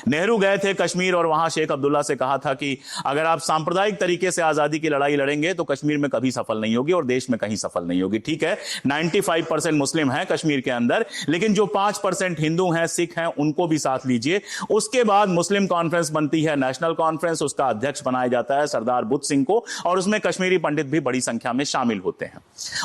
नेहरू गए थे कश्मीर और वहां शेख अब्दुल्ला से कहा था कि अगर आप सांप्रदायिक तरीके से आजादी की लड़ाई लड़ेंगे तो कश्मीर में कभी सफल नहीं होगी और देश में कहीं सफल नहीं होगी। ठीक है, 95% मुस्लिम हैं कश्मीर के अंदर, लेकिन जो 5% हिंदू हैं, सिख हैं, उनको भी साथ लीजिए। उसके बाद मुस्लिम कॉन्फ्रेंस बनती है, नेशनल कॉन्फ्रेंस, उसका अध्यक्ष बनाया जाता है सरदार बुद्ध सिंह को, और उसमें कश्मीरी पंडित भी बड़ी संख्या में शामिल होते हैं।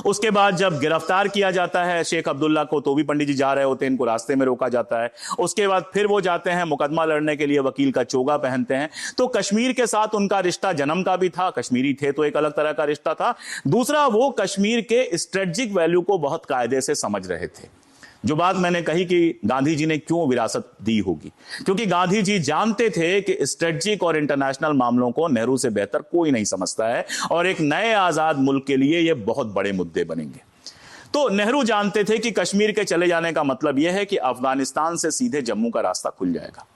उसके बाद जब गिरफ्तार किया जाता है शेख अब्दुल्ला को, तो भी पंडित जी जा रहे होते हैं, इनको रास्ते में रोका जाता है। उसके बाद फिर वो जाते हैं मुकदमा लड़ने के लिए, वकील का चोगा पहनते हैं। तो कश्मीर के साथ उनका रिश्ता जन्म का भी था, कश्मीरी थे तो एक अलग तरह का रिश्ता था। दूसरा, वो कश्मीर के स्ट्रेटेजिक वैल्यू को बहुत कायदे से समझ रहे थे। जो बात मैंने कही कि गांधी जी ने क्यों विरासत दी होगी, क्योंकि गांधी जी जानते थे कि स्ट्रेटेजिक और इंटरनेशनल मामलों को नेहरू से बेहतर कोई नहीं समझता है और एक नए आजाद मुल्क के लिए यह बहुत बड़े मुद्दे बनेंगे। तो नेहरू जानते थे कि कश्मीर के चले जाने का मतलब यह है कि अफगानिस्तान से सीधे जम्मू का रास्ता खुल जाएगा,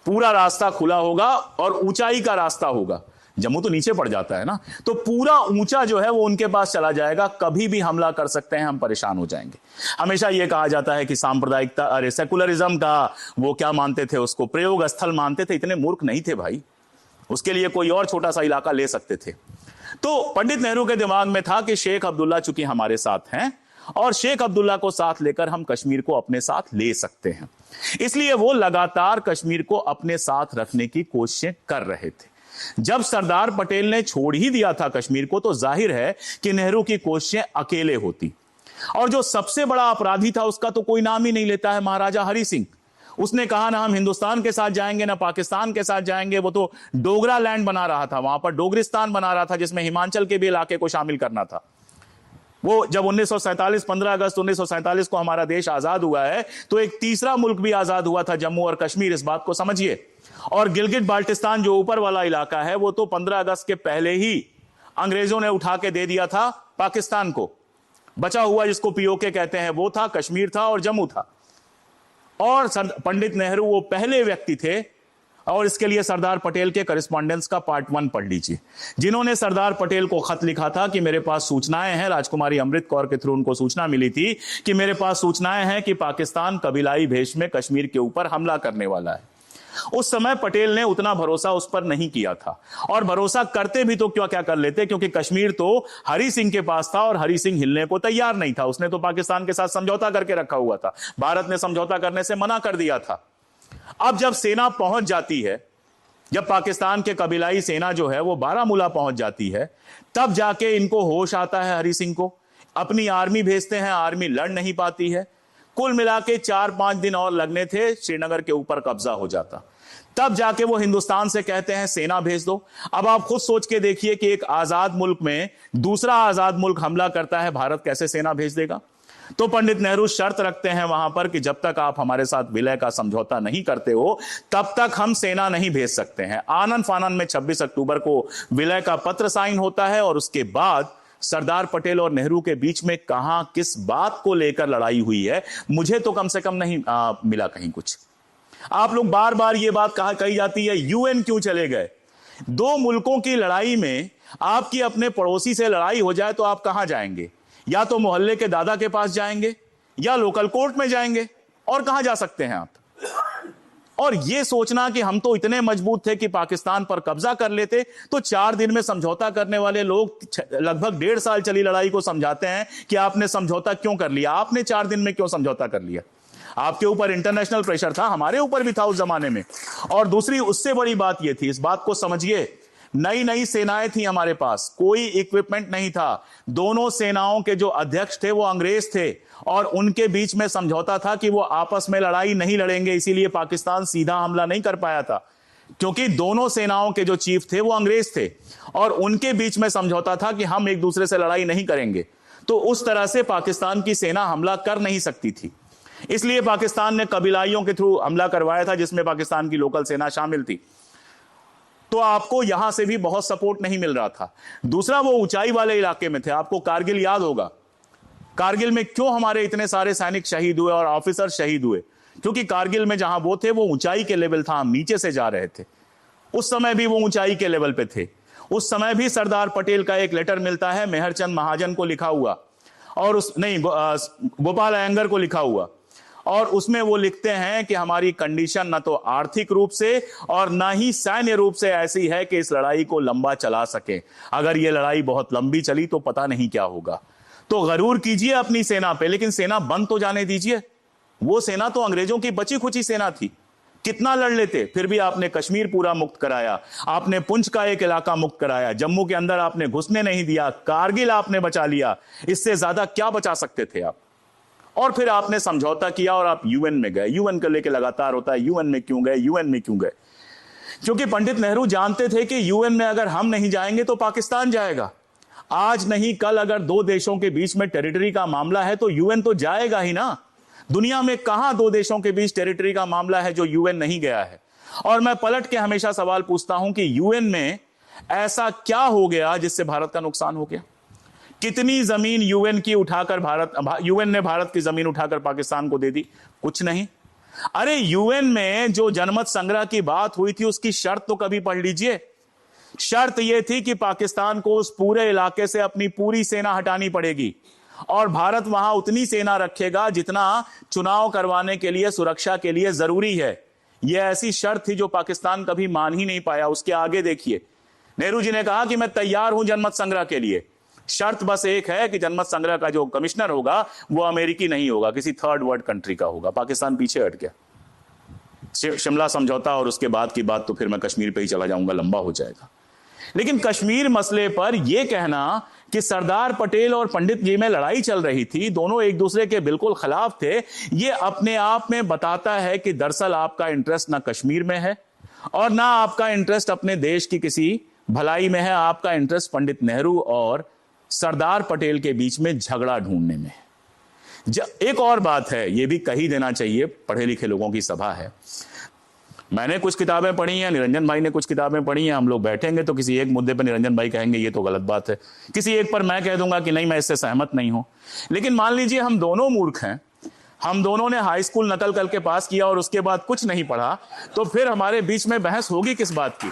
पूरा रास्ता खुला होगा और ऊंचाई का रास्ता होगा। जम्मू तो नीचे पड़ जाता है ना, तो पूरा ऊंचा जो है वो उनके पास चला जाएगा, कभी भी हमला कर सकते हैं, हम परेशान हो जाएंगे। हमेशा यह कहा जाता है कि सांप्रदायिकता, अरे सेकुलरिज्म का वो क्या मानते थे, उसको प्रयोग स्थल मानते थे। इतने मूर्ख नहीं थे भाई, उसके लिए कोई और छोटा सा इलाका ले सकते थे। तो पंडित नेहरू के दिमाग में था कि शेख अब्दुल्ला चूंकि हमारे साथ हैं और शेख अब्दुल्ला को साथ लेकर हम कश्मीर को अपने साथ ले सकते हैं, इसलिए वो लगातार कश्मीर को अपने साथ रखने की कोशिशें कर रहे थे। जब सरदार पटेल ने छोड़ ही दिया था कश्मीर को, तो जाहिर है कि नेहरू की कोशिशें अकेले होती। और जो सबसे बड़ा अपराधी था उसका तो कोई नाम ही नहीं लेता है, महाराजा हरि सिंह। उसने कहा ना हम हिंदुस्तान के साथ जाएंगे ना पाकिस्तान के साथ जाएंगे, वो तो डोगरा लैंड बना रहा था, वहां पर डोगरिस्तान बना रहा था, जिसमें हिमाचल के भी इलाके को शामिल करना था। वो जब 1947 15 अगस्त 1947 को हमारा देश आजाद हुआ है, तो एक तीसरा मुल्क भी आजाद हुआ था, जम्मू और कश्मीर, इस बात को समझिए। और गिलगित बाल्टिस्तान जो ऊपर वाला इलाका है, वो तो 15 अगस्त के पहले ही अंग्रेजों ने उठा के दे दिया था पाकिस्तान को। बचा हुआ जिसको पीओके कहते हैं वो था, कश्मीर था और जम्मू था। और पंडित नेहरू वो पहले व्यक्ति थे, और इसके लिए सरदार पटेल के करिस्पॉन्डेंस का पार्ट 1 पढ़ लीजिए, जिन्होंने सरदार पटेल को खत लिखा था कि मेरे पास सूचनाएं हैं, राजकुमारी अमृत कौर के थ्रू उनको सूचना मिली थी कि मेरे पास सूचनाएं हैं कि पाकिस्तान कबीलाई भेष में कश्मीर के ऊपर हमला करने वाला है। उस समय पटेल ने उतना भरोसा उस पर नहीं किया था, और भरोसा करते भी तो क्या कर लेते, क्योंकि कश्मीर तो हरि सिंह के पास था और हरि सिंह हिलने को तैयार नहीं था। उसने तो पाकिस्तान के साथ समझौता करके रखा हुआ था, भारत ने समझौता करने से मना कर दिया था। अब जब सेना पहुंच जाती है, जब पाकिस्तान के कबीलाई सेना जो है वो बारामूला पहुंच जाती है, तब जाके इनको होश आता है। हरि सिंह को अपनी आर्मी भेजते हैं, आर्मी लड़ नहीं पाती है। कुल मिला के 4-5 दिन और लगने थे, श्रीनगर के ऊपर कब्जा हो जाता। तब जाके वो हिंदुस्तान से कहते हैं सेना भेज दो। अब आप खुद सोच के देखिए कि एक आजाद मुल्क में दूसरा आजाद मुल्क हमला करता है, भारत कैसे सेना भेज देगा। तो पंडित नेहरू शर्त रखते हैं वहां पर कि जब तक आप हमारे साथ विलय का समझौता नहीं करते हो, तब तक हम सेना नहीं भेज सकते हैं। आनन फानन में 26 अक्टूबर को विलय का पत्र साइन होता है, और उसके बाद सरदार पटेल और नेहरू के बीच में कहां किस बात को लेकर लड़ाई हुई है, मुझे तो कम से कम नहीं मिला कहीं कुछ। आप लोग बार बार ये बात कही जाती है, यूएन क्यों चले गए। दो मुल्कों की लड़ाई में आपकी अपने पड़ोसी से लड़ाई हो जाए तो आप कहां जाएंगे? या तो मोहल्ले के दादा के पास जाएंगे या लोकल कोर्ट में जाएंगे, और कहां जा सकते हैं आप? और यह सोचना कि हम तो इतने मजबूत थे कि पाकिस्तान पर कब्जा कर लेते, तो 4 दिन में समझौता करने वाले लोग लगभग 1.5 साल चली लड़ाई को समझाते हैं कि आपने समझौता क्यों कर लिया, आपने 4 दिन में क्यों समझौता कर लिया। आपके ऊपर इंटरनेशनल प्रेशर था, हमारे ऊपर भी था उस जमाने में। और दूसरी उससे बड़ी बात यह थी, इस बात को समझिए, नई नई सेनाएं थी हमारे पास, कोई इक्विपमेंट नहीं था। दोनों सेनाओं के जो अध्यक्ष थे वो अंग्रेज थे, और उनके बीच में समझौता था कि वो आपस में लड़ाई नहीं लड़ेंगे। इसीलिए पाकिस्तान सीधा हमला नहीं कर पाया था, क्योंकि दोनों सेनाओं के जो चीफ थे वो अंग्रेज थे, और उनके बीच में समझौता था कि हम एक दूसरे से लड़ाई नहीं करेंगे। तो उस तरह से पाकिस्तान की सेना हमला कर नहीं सकती थी। इसलिए पाकिस्तान ने कबीलाइयों के थ्रू हमला करवाया था, जिसमें पाकिस्तान की लोकल सेना शामिल थी। तो आपको यहां से भी बहुत सपोर्ट नहीं मिल रहा था। दूसरा, वो ऊंचाई वाले इलाके में थे। आपको कारगिल याद होगा, कारगिल में क्यों हमारे इतने सारे सैनिक शहीद हुए और ऑफिसर शहीद हुए? क्योंकि कारगिल में जहां वो थे वो ऊंचाई के लेवल था, हम नीचे से जा रहे थे। उस समय भी वो ऊंचाई के लेवल पे थे। उस समय भी सरदार पटेल का एक लेटर मिलता है मेहरचंद महाजन को लिखा हुआ, और गोपाल अयंगर को लिखा हुआ, और उसमें वो लिखते हैं कि हमारी कंडीशन न तो आर्थिक रूप से और न ही सैन्य रूप से ऐसी है कि इस लड़ाई को लंबा चला सके। अगर ये लड़ाई बहुत लंबी चली तो पता नहीं क्या होगा। तो गरूर कीजिए अपनी सेना पे, लेकिन सेना बंद तो जाने दीजिए। वो सेना तो अंग्रेजों की बची खुची सेना थी, कितना लड़ लेते। फिर भी आपने कश्मीर पूरा मुक्त कराया, आपने पुंछ का एक इलाका मुक्त कराया, जम्मू के अंदर आपने घुसने नहीं दिया, कारगिल आपने बचा लिया। इससे ज्यादा क्या बचा सकते थे आप? और फिर आपने समझौता किया और आप यूएन में गए। यूएन को लेकर लगातार होता है, यूएन में क्यों गए, यूएन में क्यों गए? क्योंकि पंडित नेहरू जानते थे कि यूएन में अगर हम नहीं जाएंगे तो पाकिस्तान जाएगा। आज नहीं कल अगर दो देशों के बीच में टेरिटरी का मामला है तो यूएन तो जाएगा ही ना। दुनिया में कहां दो देशों के बीच टेरिटरी का मामला है जो यूएन नहीं गया है? और मैं पलट के हमेशा सवाल पूछता हूं कि यूएन में ऐसा क्या हो गया जिससे भारत का नुकसान हो गया? कितनी जमीन यूएन ने भारत की जमीन उठाकर पाकिस्तान को दे दी? कुछ नहीं। अरे यूएन में जो जनमत संग्रह की बात हुई थी उसकी शर्त तो कभी पढ़ लीजिए शर्त यह थी कि पाकिस्तान को उस पूरे इलाके से अपनी पूरी सेना हटानी पड़ेगी और भारत वहां उतनी सेना रखेगा जितना चुनाव करवाने के लिए, सुरक्षा के लिए जरूरी है। यह ऐसी शर्त थी जो पाकिस्तान कभी मान ही नहीं पाया। उसके आगे देखिए, नेहरू जी ने कहा कि मैं तैयार हूं जनमत संग्रह के लिए, शर्त बस एक है कि जनमत संग्रह का जो कमिश्नर होगा वो अमेरिकी नहीं होगा, किसी थर्ड वर्ल्ड कंट्री का होगा। पाकिस्तान पीछे हट गया। शिमला समझौता और उसके बाद की बात तो फिर मैं कश्मीर पे ही चला जाऊंगा, लंबा हो जाएगा। लेकिन कश्मीर मसले पर यह कहना कि सरदार पटेल और पंडित जी में लड़ाई चल रही थी, दोनों एक दूसरे के बिल्कुल खिलाफ थे, यह अपने आप में बताता है कि दरअसल आपका इंटरेस्ट ना कश्मीर में है और ना आपका इंटरेस्ट अपने देश की किसी भलाई में है। आपका इंटरेस्ट पंडित नेहरू और सरदार पटेल के बीच में झगड़ा ढूंढने में है। एक और बात है, यह भी कही देना चाहिए, पढ़े लिखे लोगों की सभा है। मैंने कुछ किताबें पढ़ी हैं, निरंजन भाई ने कुछ किताबें पढ़ी हैं। हम लोग बैठेंगे तो किसी एक मुद्दे पर निरंजन भाई कहेंगे ये तो गलत बात है, किसी एक पर मैं कह दूंगा कि नहीं मैं इससे सहमत नहीं हूं। लेकिन मान लीजिए हम दोनों मूर्ख हैं, हम दोनों ने हाई स्कूल नकल करके पास किया और उसके बाद कुछ नहीं पढ़ा, तो फिर हमारे बीच में बहस होगी किस बात की?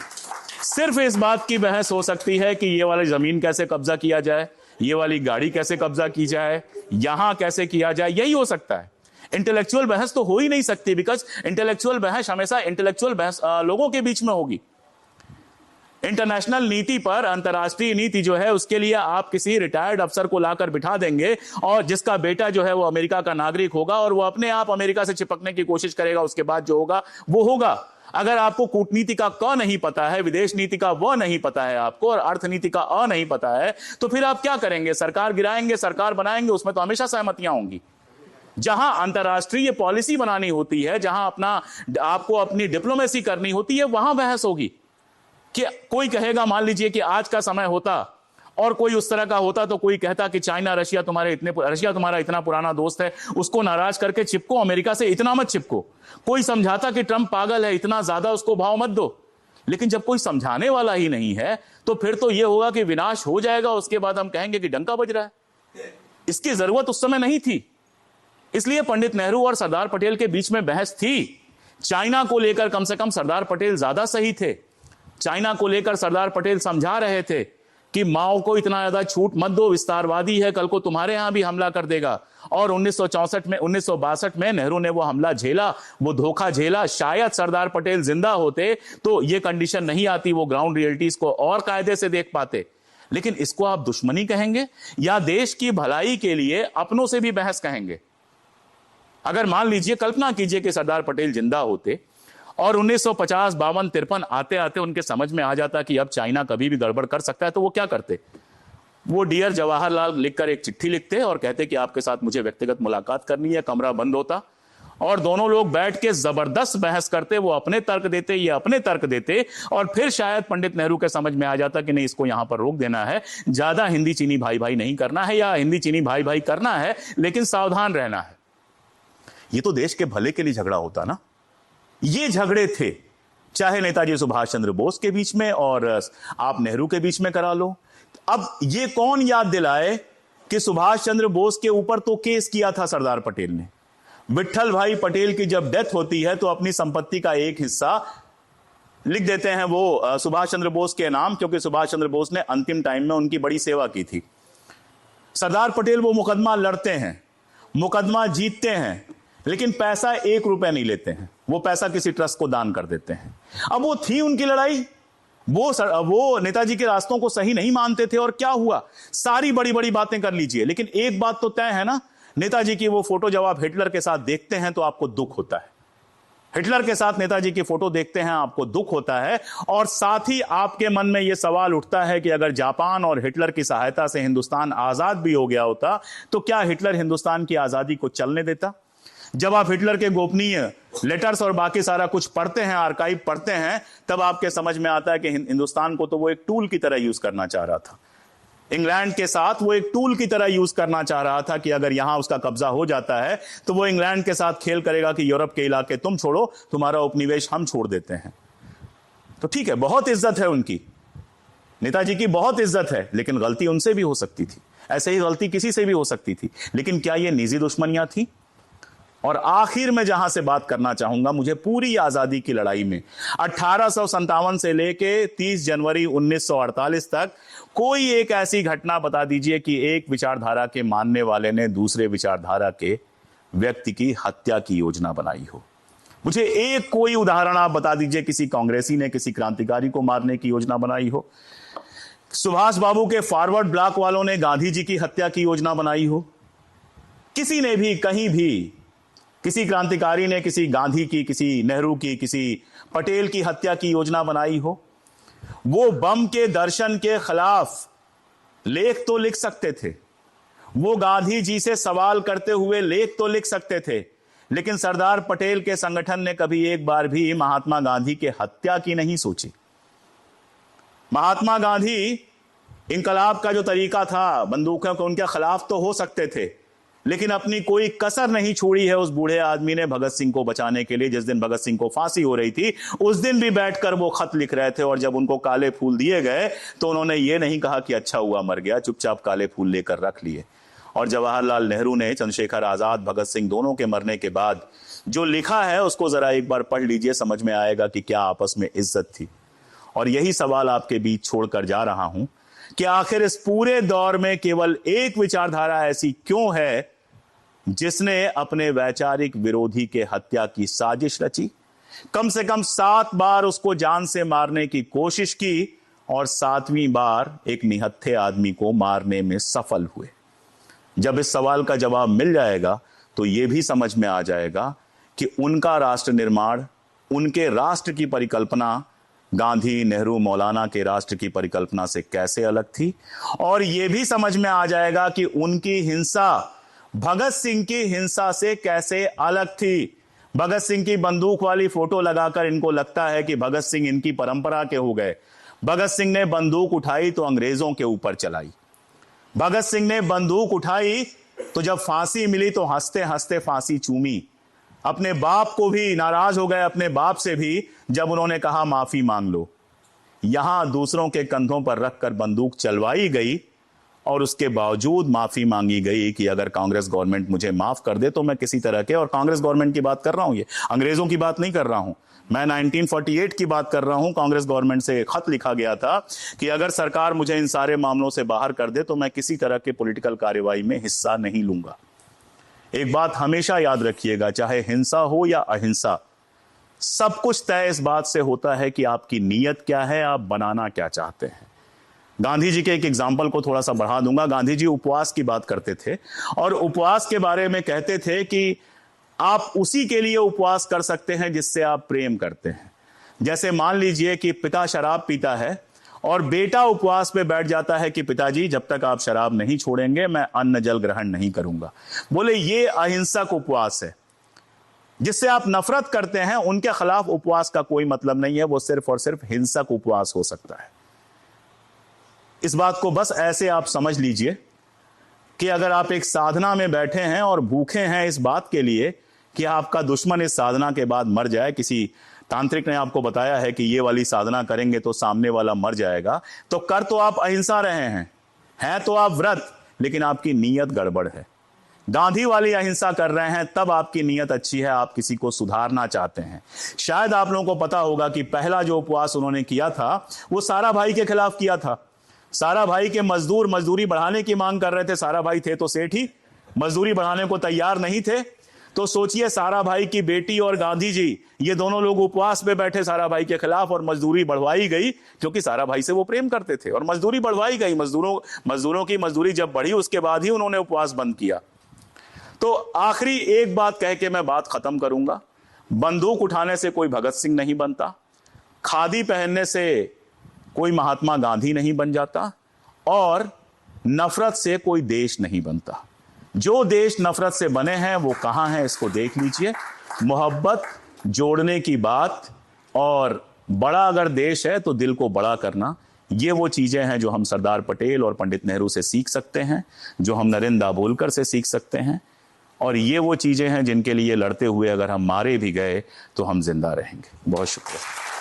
सिर्फ इस बात की बहस हो सकती है कि ये वाली जमीन कैसे कब्जा किया जाए, ये वाली गाड़ी कैसे कब्जा की जाए, यहां कैसे किया जाए, यही हो सकता है। इंटेलेक्चुअल बहस तो हो ही नहीं सकती, बिकॉज इंटेलेक्चुअल बहस हमेशा इंटेलेक्चुअल बहस लोगों के बीच में होगी। इंटरनेशनल नीति पर, अंतरराष्ट्रीय नीति जो है, उसके लिए आप किसी रिटायर्ड अफसर को लाकर बिठा देंगे और जिसका बेटा जो है वो अमेरिका का नागरिक होगा और वो अपने आप अमेरिका से चिपकने की कोशिश करेगा, उसके बाद जो होगा वो होगा। अगर आपको कूटनीति का क नहीं पता है, विदेश नीति का व नहीं पता है आपको, और अर्थनीति का अ नहीं पता है, तो फिर आप क्या करेंगे? सरकार गिराएंगे, सरकार बनाएंगे, उसमें तो हमेशा सहमतियां होंगी। जहां अंतरराष्ट्रीय पॉलिसी बनानी होती है, जहां आपको अपनी डिप्लोमेसी करनी होती है, वहां बहस होगी। कि कोई कहेगा, मान लीजिए कि आज का समय होता और कोई उस तरह का होता, तो कोई कहता कि चाइना रशिया तुम्हारा इतना पुराना दोस्त है, उसको नाराज करके चिपको, अमेरिका से इतना मत चिपको। कोई समझाता कि ट्रंप पागल है, इतना ज्यादा उसको भाव मत दो। लेकिन जब कोई समझाने वाला ही नहीं है तो फिर तो यह होगा कि विनाश हो जाएगा, उसके बाद हम कहेंगे कि डंका बज रहा है। इसकी जरूरत उस समय नहीं थी, इसलिए पंडित नेहरू और सरदार पटेल के बीच में बहस थी। चाइना को लेकर कम से कम सरदार पटेल ज्यादा सही थे। चाइना को लेकर सरदार पटेल समझा रहे थे कि माओ को इतना ज्यादा छूट मत दो, विस्तारवादी है, कल को तुम्हारे यहां भी हमला कर देगा। और 1962 में नेहरू ने वो हमला झेला, वो धोखा झेला। शायद सरदार पटेल जिंदा होते तो ये कंडीशन नहीं आती, वो ग्राउंड रियलिटीज को और कायदे से देख पाते। लेकिन इसको आप दुश्मनी कहेंगे या देश की भलाई के लिए अपनों से भी बहस कहेंगे? अगर मान लीजिए, कल्पना कीजिए कि सरदार पटेल जिंदा होते और 1950, 52, 53 आते आते उनके समझ में आ जाता कि अब चाइना कभी भी गड़बड़ कर सकता है, तो वो क्या करते? वो डियर जवाहरलाल लिखकर एक चिट्ठी लिखते और कहते कि आपके साथ मुझे व्यक्तिगत मुलाकात करनी है। कमरा बंद होता और दोनों लोग बैठ के जबरदस्त बहस करते, वो अपने तर्क देते, ये अपने तर्क देते, और फिर शायद पंडित नेहरू के समझ में आ जाता कि नहीं, इसको यहां पर रोक देना है, ज्यादा हिंदी चीनी भाई भाई नहीं करना है, या हिंदी चीनी भाई भाई करना है लेकिन सावधान रहना है। ये तो देश के भले के लिए झगड़ा होता ना। ये झगड़े थे, चाहे नेताजी सुभाष चंद्र बोस के बीच में और आप नेहरू के बीच में करा लो। अब ये कौन याद दिलाए कि सुभाष चंद्र बोस के ऊपर तो केस किया था सरदार पटेल ने। विट्ठल भाई पटेल की जब डेथ होती है तो अपनी संपत्ति का एक हिस्सा लिख देते हैं वो सुभाष चंद्र बोस के नाम, क्योंकि सुभाष चंद्र बोस ने अंतिम टाइम में उनकी बड़ी सेवा की थी। सरदार पटेल वो मुकदमा लड़ते हैं, मुकदमा जीतते हैं, लेकिन पैसा 1 रुपया नहीं लेते हैं, वो पैसा किसी ट्रस्ट को दान कर देते हैं। अब वो थी उनकी लड़ाई, वो नेताजी के रास्तों को सही नहीं मानते थे, और क्या हुआ? सारी बड़ी बड़ी बातें कर लीजिए, लेकिन एक बात तो तय है ना, नेताजी की वो फोटो जब आप हिटलर के साथ देखते हैं तो आपको दुख होता है। हिटलर के साथ नेताजी की फोटो देखते हैं, आपको दुख होता है, और साथ ही आपके मन में यह सवाल उठता है कि अगर जापान और हिटलर की सहायता से हिंदुस्तान आजाद भी हो गया होता तो क्या हिटलर हिंदुस्तान की आजादी को चलने देता? जब आप हिटलर के गोपनीय लेटर्स और बाकी सारा कुछ पढ़ते हैं, आर्काइव पढ़ते हैं, तब आपके समझ में आता है कि हिंदुस्तान को तो वो एक टूल की तरह यूज करना चाह रहा था। इंग्लैंड के साथ वो एक टूल की तरह यूज करना चाह रहा था कि अगर यहां उसका कब्जा हो जाता है तो वो इंग्लैंड के साथ खेल करेगा कि यूरोप के इलाके तुम छोड़ो, तुम्हारा उपनिवेश हम छोड़ देते हैं। तो ठीक है, बहुत इज्जत है उनकी, नेताजी की बहुत इज्जत है, लेकिन गलती उनसे भी हो सकती थी, ऐसे ही गलती किसी से भी हो सकती थी। लेकिन क्या ये निजी दुश्मनियां थी? और आखिर में जहां से बात करना चाहूंगा, मुझे पूरी आजादी की लड़ाई में 1857 से लेके 30 जनवरी 1948 तक कोई एक ऐसी घटना बता दीजिए कि एक विचारधारा के मानने वाले ने दूसरे विचारधारा के व्यक्ति की हत्या की योजना बनाई हो। मुझे एक कोई उदाहरण आप बता दीजिए, किसी कांग्रेसी ने किसी क्रांतिकारी को मारने की योजना बनाई हो। सुभाष बाबू के फॉरवर्ड ब्लॉक वालों ने गांधी जी की हत्या की योजना बनाई हो। किसी ने भी कहीं भी किसी क्रांतिकारी ने किसी गांधी की, किसी नेहरू की, किसी पटेल की हत्या की योजना बनाई हो। वो बम के दर्शन के खिलाफ लेख तो लिख सकते थे, वो गांधी जी से सवाल करते हुए लेख तो लिख सकते थे, लेकिन सरदार पटेल के संगठन ने कभी एक बार भी महात्मा गांधी के हत्या की नहीं सोची। महात्मा गांधी इंकलाब का जो तरीका था, बंदूकों के उनके खिलाफ तो हो सकते थे, लेकिन अपनी कोई कसर नहीं छोड़ी है उस बूढ़े आदमी ने भगत सिंह को बचाने के लिए। जिस दिन भगत सिंह को फांसी हो रही थी उस दिन भी बैठकर वो खत लिख रहे थे, और जब उनको काले फूल दिए गए तो उन्होंने ये नहीं कहा कि अच्छा हुआ मर गया, चुपचाप काले फूल लेकर रख लिए। और जवाहरलाल नेहरू ने, चंद्रशेखर आजाद, भगत सिंह दोनों के मरने के बाद जो लिखा है उसको जरा एक बार पढ़ लीजिए, समझ में आएगा कि क्या आपस में इज्जत थी। और यही सवाल आपके बीच छोड़कर जा रहा हूं कि आखिर इस पूरे दौर में केवल एक विचारधारा ऐसी क्यों है जिसने अपने वैचारिक विरोधी के हत्या की साजिश रची, कम से कम 7 बार उसको जान से मारने की कोशिश की और 7वीं बार एक निहत्थे आदमी को मारने में सफल हुए। जब इस सवाल का जवाब मिल जाएगा तो यह भी समझ में आ जाएगा कि उनका राष्ट्र निर्माण, उनके राष्ट्र की परिकल्पना गांधी, नेहरू, मौलाना के राष्ट्र की परिकल्पना से कैसे अलग थी। और यह भी समझ में आ जाएगा कि उनकी हिंसा भगत सिंह की हिंसा से कैसे अलग थी। भगत सिंह की बंदूक वाली फोटो लगाकर इनको लगता है कि भगत सिंह इनकी परंपरा के हो गए। भगत सिंह ने बंदूक उठाई तो अंग्रेजों के ऊपर चलाई। भगत सिंह ने बंदूक उठाई तो जब फांसी मिली तो हंसते हंसते फांसी चूमी। अपने बाप को भी नाराज हो गए, अपने बाप से भी, जब उन्होंने कहा माफी मांग लो। यहां दूसरों के कंधों पर रखकर बंदूक चलवाई गई और उसके बावजूद माफी मांगी गई कि अगर कांग्रेस गवर्नमेंट मुझे माफ कर दे तो मैं किसी तरह के, और कांग्रेस गवर्नमेंट की बात कर रहा हूं, ये अंग्रेजों की बात नहीं कर रहा हूं, मैं 1948 की बात कर रहा हूं। कांग्रेस गवर्नमेंट से खत लिखा गया था कि अगर सरकार मुझे इन सारे मामलों से बाहर कर दे तो मैं किसी तरह के पॉलिटिकल कार्रवाई में हिस्सा नहीं लूंगा। एक बात हमेशा याद रखिएगा, चाहे हिंसा हो या अहिंसा, सब कुछ तय इस बात से होता है कि आपकी नीयत क्या है, आप बनाना क्या चाहते हैं। गांधी जी के एक एग्जाम्पल को थोड़ा सा बढ़ा दूंगा। गांधी जी उपवास की बात करते थे और उपवास के बारे में कहते थे कि आप उसी के लिए उपवास कर सकते हैं जिससे आप प्रेम करते हैं। जैसे मान लीजिए कि पिता शराब पीता है और बेटा उपवास पे बैठ जाता है कि पिताजी जब तक आप शराब नहीं छोड़ेंगे मैं अन्न जल ग्रहण नहीं करूंगा। बोले ये अहिंसक उपवास है। जिससे आप नफरत करते हैं उनके खिलाफ उपवास का कोई मतलब नहीं है, वो सिर्फ और सिर्फ हिंसक उपवास हो सकता है। इस बात को बस ऐसे आप समझ लीजिए कि अगर आप एक साधना में बैठे हैं और भूखे हैं इस बात के लिए कि आपका दुश्मन इस साधना के बाद मर जाए, किसी तांत्रिक ने आपको बताया है कि ये वाली साधना करेंगे तो सामने वाला मर जाएगा, तो कर तो आप अहिंसा रहे हैं तो आप व्रत, लेकिन आपकी नीयत गड़बड़ है। गांधी वाली अहिंसा कर रहे हैं तब आपकी नीयत अच्छी है, आप किसी को सुधारना चाहते हैं। शायद आप लोगों को पता होगा कि पहला जो उपवास उन्होंने किया था वो सारा भाई के खिलाफ किया था। सारा भाई के मजदूर मजदूरी बढ़ाने की मांग कर रहे थे। सारा भाई थे तो सेठ ही, मजदूरी बढ़ाने को तैयार नहीं थे। तो सोचिए, सारा भाई की बेटी और गांधी जी ये दोनों लोग उपवास पे बैठे सारा भाई के खिलाफ, और मजदूरी बढ़वाई गई क्योंकि सारा भाई से वो प्रेम करते थे, और मजदूरी बढ़वाई गई। मजदूरों की मजदूरी जब बढ़ी उसके बाद ही उन्होंने उपवास बंद किया। तो आखिरी एक बात कह के मैं बात खत्म करूंगा। बंदूक उठाने से कोई भगत सिंह नहीं बनता, खादी पहनने से कोई महात्मा गांधी नहीं बन जाता, और नफरत से कोई देश नहीं बनता। जो देश नफरत से बने हैं वो कहां हैं इसको देख लीजिए। मोहब्बत, जोड़ने की बात, और बड़ा अगर देश है तो दिल को बड़ा करना, ये वो चीजें हैं जो हम सरदार पटेल और पंडित नेहरू से सीख सकते हैं, जो हम नरेंद्र दाभोलकर से सीख सकते हैं, और ये वो चीजें हैं जिनके लिए लड़ते हुए अगर हम मारे भी गए तो हम जिंदा रहेंगे। बहुत शुक्रिया।